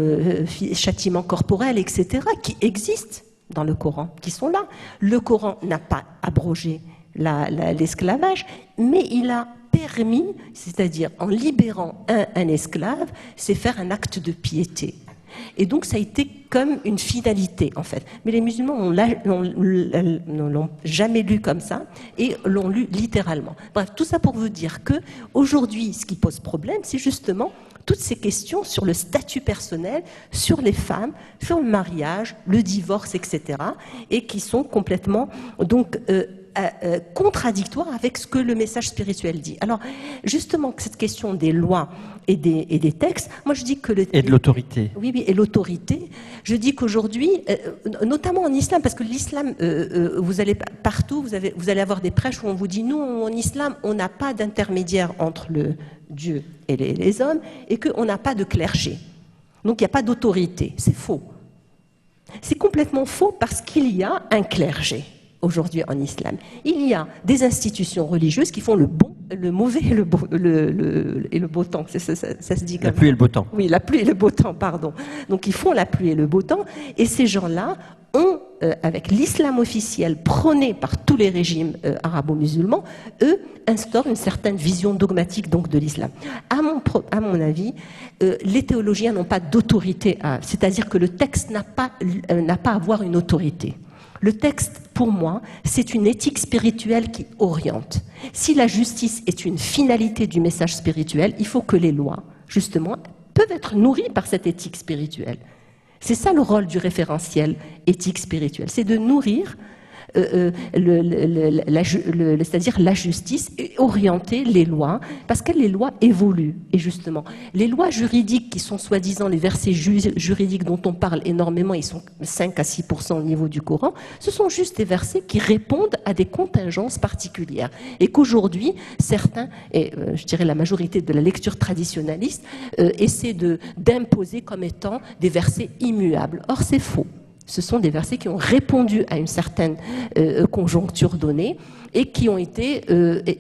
châtiments corporels, etc., qui existent dans le Coran, qui sont là. Le Coran n'a pas abrogé l'esclavage, mais il a permis, c'est-à-dire en libérant un esclave, c'est faire un acte de piété. Et donc ça a été comme une finalité en fait. Mais les musulmans ne l'ont jamais lu comme ça et l'ont lu littéralement. Bref, tout ça pour vous dire que aujourd'hui, ce qui pose problème, c'est justement toutes ces questions sur le statut personnel, sur les femmes, sur le mariage, le divorce, etc., et qui sont complètement donc contradictoires avec ce que le message spirituel dit. Alors, justement, cette question des lois et des textes, moi je dis que...
Et de l'autorité.
Oui, et l'autorité, je dis qu'aujourd'hui, notamment en islam, parce que l'islam, vous allez partout, vous allez avoir des prêches où on vous dit, nous, en islam, on n'a pas d'intermédiaire entre le Dieu et les hommes, et qu'on n'a pas de clergé. Donc il n'y a pas d'autorité. C'est faux. C'est complètement faux parce qu'il y a un clergé aujourd'hui en islam. Il y a des institutions religieuses qui font le bon, le mauvais et le beau temps. Ça se dit comme
la pluie et le beau temps.
Oui, la pluie et le beau temps, pardon. Donc ils font la pluie et le beau temps, et ces gens-là ont, avec l'islam officiel prôné par tous les régimes arabo-musulmans, eux instaurent une certaine vision dogmatique donc de l'islam. À mon avis, les théologiens n'ont pas d'autorité, c'est-à-dire que le texte n'a pas à avoir une autorité. Le texte, pour moi, c'est une éthique spirituelle qui oriente. Si la justice est une finalité du message spirituel, il faut que les lois, justement, peuvent être nourries par cette éthique spirituelle. C'est ça le rôle du référentiel éthique spirituel, c'est de nourrir c'est-à-dire la justice et orienter les lois, parce que les lois évoluent. Et justement, les lois juridiques qui sont soi-disant les versets juridiques dont on parle énormément, ils sont 5 à 6% au niveau du Coran, ce sont juste des versets qui répondent à des contingences particulières. Et qu'aujourd'hui, certains, et je dirais la majorité de la lecture traditionnaliste, essaient d'imposer comme étant des versets immuables. Or, c'est faux. Ce sont des versets qui ont répondu à une certaine conjoncture donnée et qui ont été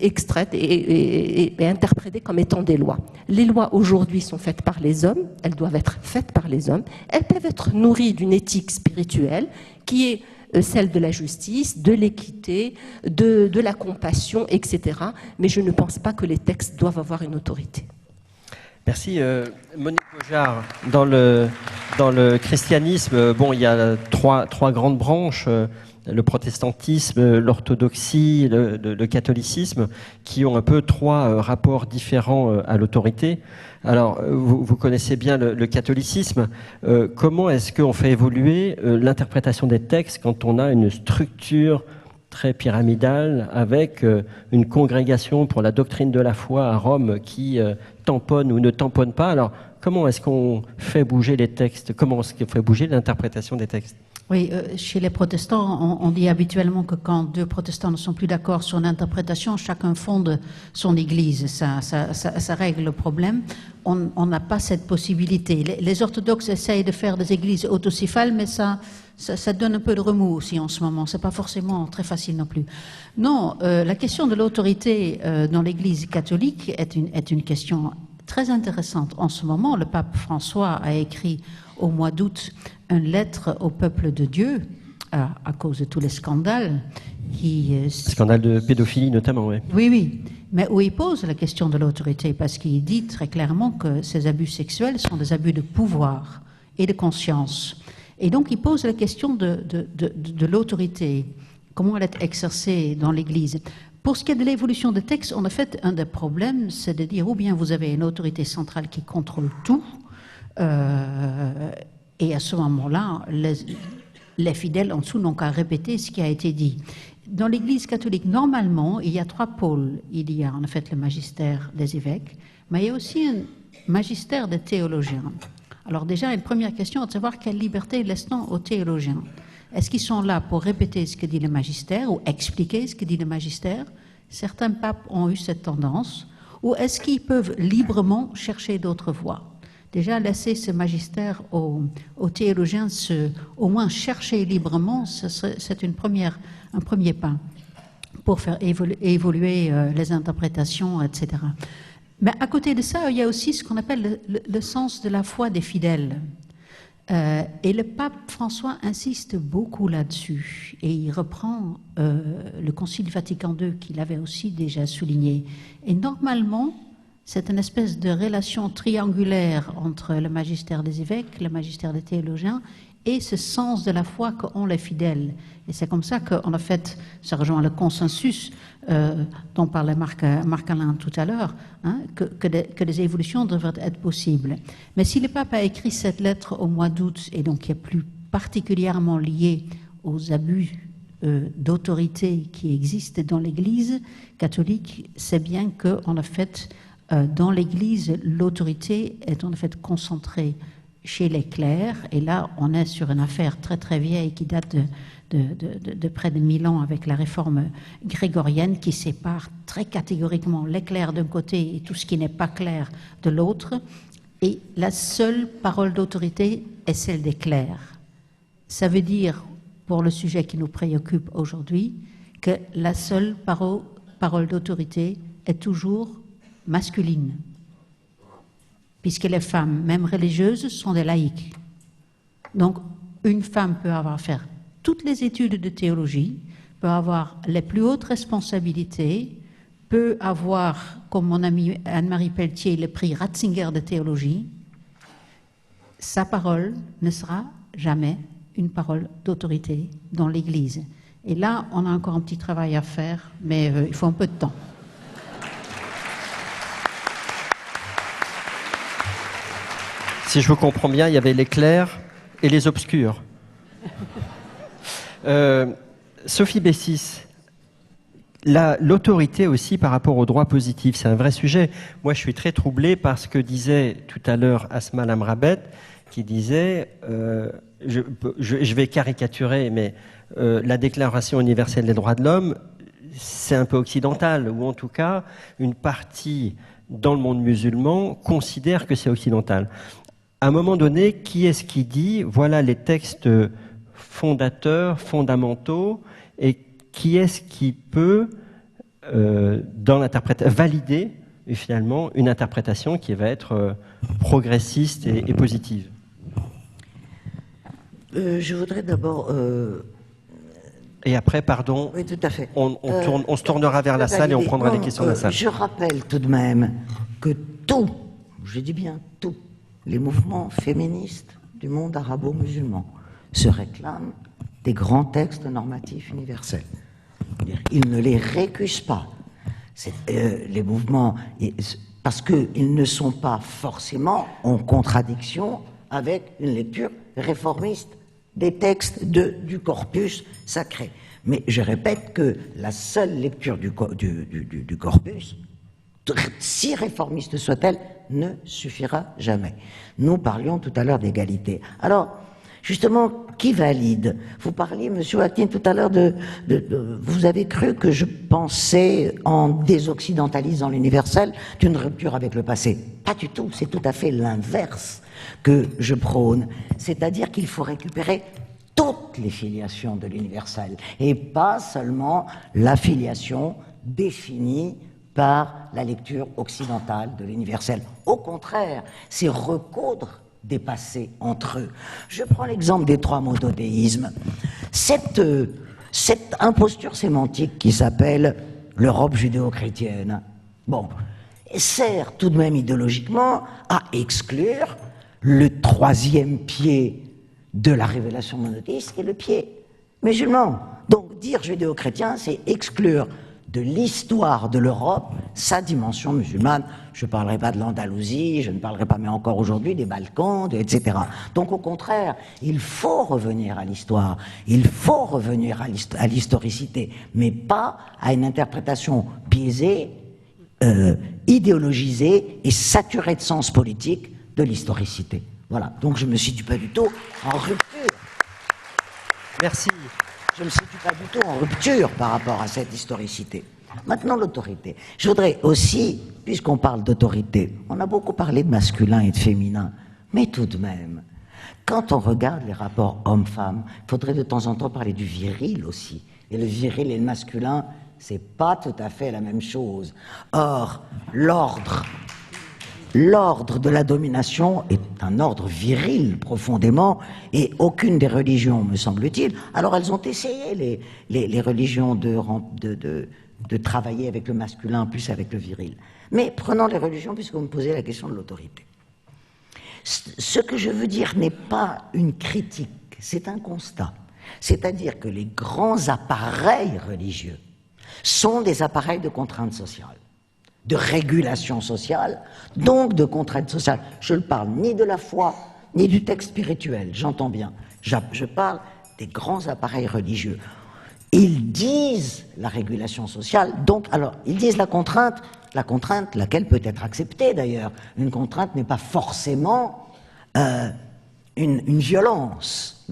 extraites et interprétées comme étant des lois. Les lois aujourd'hui sont faites par les hommes, elles doivent être faites par les hommes, elles peuvent être nourries d'une éthique spirituelle qui est celle de la justice, de l'équité, de la compassion, etc. Mais je ne pense pas que les textes doivent avoir une autorité.
Merci. Monique Ojard, dans le christianisme, il y a trois grandes branches. le protestantisme, l'orthodoxie, le catholicisme, qui ont un peu trois rapports différents à l'autorité. Alors, vous connaissez bien le catholicisme. Comment est-ce qu'on fait évoluer l'interprétation des textes quand on a une structure très pyramidale avec une congrégation pour la doctrine de la foi à Rome qui tamponne ou ne tamponne pas? Alors, comment est-ce qu'on fait bouger les textes? Comment est-ce qu'on fait bouger l'interprétation des textes?
Oui, chez les protestants, on dit habituellement que quand deux protestants ne sont plus d'accord sur l'interprétation, chacun fonde son église. Ça règle le problème. On n'a pas cette possibilité. Les orthodoxes essayent de faire des églises autocéphales, mais ça donne un peu de remous aussi en ce moment. C'est pas forcément très facile non plus. Non, la question de l'autorité dans l'église catholique est une question très intéressante. En ce moment, le pape François a écrit au mois d'août une lettre au peuple de Dieu à cause de tous les scandales
Scandale de pédophilie notamment, oui.
Oui, mais où il pose la question de l'autorité, parce qu'il dit très clairement que ces abus sexuels sont des abus de pouvoir et de conscience. Et donc il pose la question de l'autorité, comment elle est exercée dans l'Église. Pour ce qui est de l'évolution des textes, en fait, un des problèmes, c'est de dire ou bien vous avez une autorité centrale qui contrôle tout, et à ce moment-là, les fidèles en dessous n'ont qu'à répéter ce qui a été dit. Dans l'Église catholique, normalement, il y a trois pôles. Il y a en fait le magistère des évêques, mais il y a aussi un magistère des théologiens. Alors déjà, une première question est de savoir quelle liberté laisse-t-on aux théologiens? Est-ce qu'ils sont là pour répéter ce que dit le magistère ou expliquer ce que dit le magistère? Certains papes ont eu cette tendance. Ou est-ce qu'ils peuvent librement chercher d'autres voies? Déjà, laisser ce magistère aux théologiens au moins chercher librement, c'est un premier pas pour faire évoluer les interprétations, etc. Mais à côté de ça, il y a aussi ce qu'on appelle le sens de la foi des fidèles. Et le pape François insiste beaucoup là-dessus. Et il reprend le Concile Vatican II qu'il avait aussi déjà souligné. Et normalement, c'est une espèce de relation triangulaire entre le magistère des évêques, le magistère des théologiens et ce sens de la foi qu'ont les fidèles. Et c'est comme ça qu'en fait, ça rejoint le consensus dont parlait Marc-Alain tout à l'heure, hein, que des évolutions devraient être possibles. Mais si le pape a écrit cette lettre au mois d'août, et donc qui est plus particulièrement liée aux abus d'autorité qui existent dans l'Église catholique, c'est bien qu'en fait, dans l'Église, l'autorité est en fait concentrée chez les clercs, et là on est sur une affaire très très vieille qui date de près de 1000 ans avec la réforme grégorienne qui sépare très catégoriquement les clercs d'un côté et tout ce qui n'est pas clair de l'autre, et la seule parole d'autorité est celle des clercs. Ça veut dire, pour le sujet qui nous préoccupe aujourd'hui, que la seule parole d'autorité est toujours masculine, puisque les femmes, même religieuses, sont des laïcs. Donc, une femme peut avoir fait toutes les études de théologie, peut avoir les plus hautes responsabilités, peut avoir, comme mon amie Anne-Marie Pelletier, le prix Ratzinger de théologie. Sa parole ne sera jamais une parole d'autorité dans l'Église. Et là, on a encore un petit travail à faire, mais il faut un peu de temps.
Si je vous comprends bien, il y avait les clairs et les obscurs. Sophie Bessis, l'autorité aussi par rapport au droit positif, c'est un vrai sujet. Moi, je suis très troublé par ce que disait tout à l'heure Asma Lamrabet, qui disait, je vais caricaturer, mais la Déclaration universelle des droits de l'homme, c'est un peu occidental, ou en tout cas, une partie dans le monde musulman considère que c'est occidental. À un moment donné, qui est-ce qui dit, voilà les textes fondateurs, fondamentaux, et qui est-ce qui peut, valider finalement une interprétation qui va être progressiste et positive?
Je voudrais d'abord...
Et après, pardon,
oui, tout à fait.
On se tournera vers la salle et on prendra les questions de la salle.
Je rappelle tout de même que tout, je dis bien tout, les mouvements féministes du monde arabo-musulman se réclament des grands textes normatifs universels. Ils ne les récusent pas. Les mouvements, parce qu'ils ne sont pas forcément en contradiction avec une lecture réformiste des textes du corpus sacré. Mais je répète que la seule lecture du corpus, si réformiste soit-elle, ne suffira jamais. Nous parlions tout à l'heure d'égalité. Alors, justement, qui valide? Vous parliez, monsieur Actin, tout à l'heure vous avez cru que je pensais, en désoccidentalisant l'universel, d'une rupture avec le passé. Pas du tout, c'est tout à fait l'inverse que je prône. C'est-à-dire qu'il faut récupérer toutes les filiations de l'universel, et pas seulement la filiation définie par la lecture occidentale de l'universel. Au contraire, c'est recoudre des passés entre eux. Je prends l'exemple des trois monothéismes. Cette imposture sémantique qui s'appelle l'Europe judéo-chrétienne, bon, sert tout de même idéologiquement à exclure le troisième pied de la révélation monothéiste, qui est le pied musulman. Donc dire judéo-chrétien, c'est exclure de l'histoire de l'Europe sa dimension musulmane. Je ne parlerai pas de l'Andalousie, je ne parlerai pas, mais encore aujourd'hui, des Balkans, etc. Donc au contraire, il faut revenir à l'histoire, il faut revenir à l'historicité, mais pas à une interprétation biaisée, idéologisée et saturée de sens politique de l'historicité. Voilà, donc je ne me situe pas du tout en rupture.
Merci.
Je ne me situe pas du tout en rupture par rapport à cette historicité. Maintenant, l'autorité. Je voudrais aussi, puisqu'on parle d'autorité, on a beaucoup parlé de masculin et de féminin, mais tout de même, quand on regarde les rapports hommes-femmes, il faudrait de temps en temps parler du viril aussi. Et le viril et le masculin, c'est pas tout à fait la même chose. Or, l'ordre de la domination est un ordre viril profondément, et aucune des religions, me semble-t-il, alors elles ont essayé, les religions, de travailler avec le masculin plus avec le viril. Mais prenons les religions, puisque vous me posez la question de l'autorité. Ce que je veux dire n'est pas une critique, c'est un constat. C'est-à-dire que les grands appareils religieux sont des appareils de contrainte sociale, de régulation sociale, donc de contrainte sociale. Je ne parle ni de la foi, ni du texte spirituel, j'entends bien. Je parle des grands appareils religieux. Ils disent la régulation sociale, donc, alors, ils disent la contrainte, laquelle peut être acceptée d'ailleurs. Une contrainte n'est pas forcément une violence.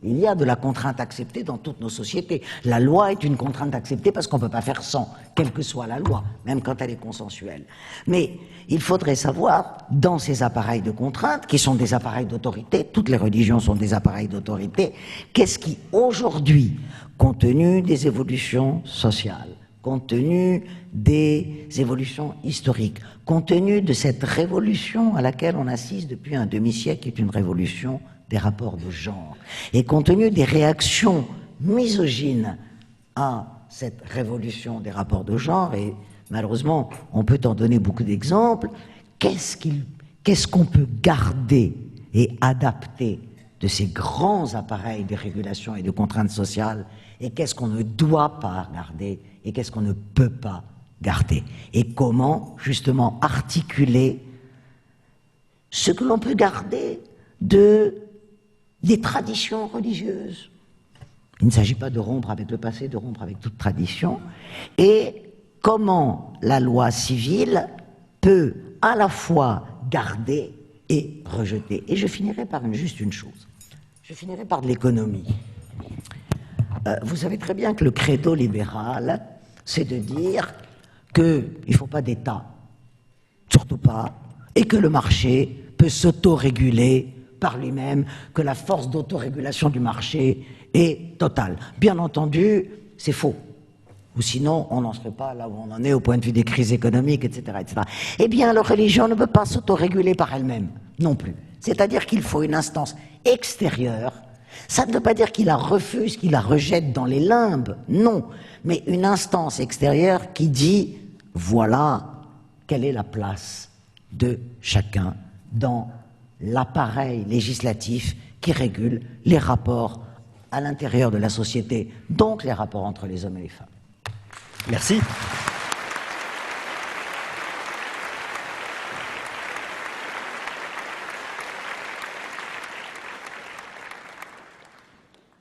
Il y a de la contrainte acceptée dans toutes nos sociétés. La loi est une contrainte acceptée parce qu'on ne peut pas faire sans, quelle que soit la loi, même quand elle est consensuelle. Mais il faudrait savoir, dans ces appareils de contrainte, qui sont des appareils d'autorité, toutes les religions sont des appareils d'autorité, qu'est-ce qui, aujourd'hui, compte tenu des évolutions sociales, compte tenu des évolutions historiques, compte tenu de cette révolution à laquelle on assiste depuis un demi-siècle, qui est une révolution des rapports de genre, et compte tenu des réactions misogynes à cette révolution des rapports de genre, et malheureusement on peut en donner beaucoup d'exemples, qu'est-ce qu'on peut garder et adapter de ces grands appareils de régulation et de contrainte sociale, et qu'est-ce qu'on ne doit pas garder et qu'est-ce qu'on ne peut pas garder, et comment justement articuler ce que l'on peut garder des traditions religieuses. Il ne s'agit pas de rompre avec le passé, de rompre avec toute tradition, et comment la loi civile peut à la fois garder et rejeter. Et je finirai par juste une chose. Je finirai par de l'économie. Vous savez très bien que le credo libéral, c'est de dire qu'il ne faut pas d'État, surtout pas, et que le marché peut s'autoréguler par lui-même, que la force d'autorégulation du marché est totale. Bien entendu, c'est faux. Ou sinon, on n'en serait pas là où on en est au point de vue des crises économiques, etc., etc. Eh bien, la religion ne peut pas s'autoréguler par elle-même, non plus. C'est-à-dire qu'il faut une instance extérieure. Ça ne veut pas dire qu'il la refuse, qu'il la rejette dans les limbes, non. Mais une instance extérieure qui dit, voilà quelle est la place de chacun dans l'appareil législatif qui régule les rapports à l'intérieur de la société, donc les rapports entre les hommes et les femmes.
Merci.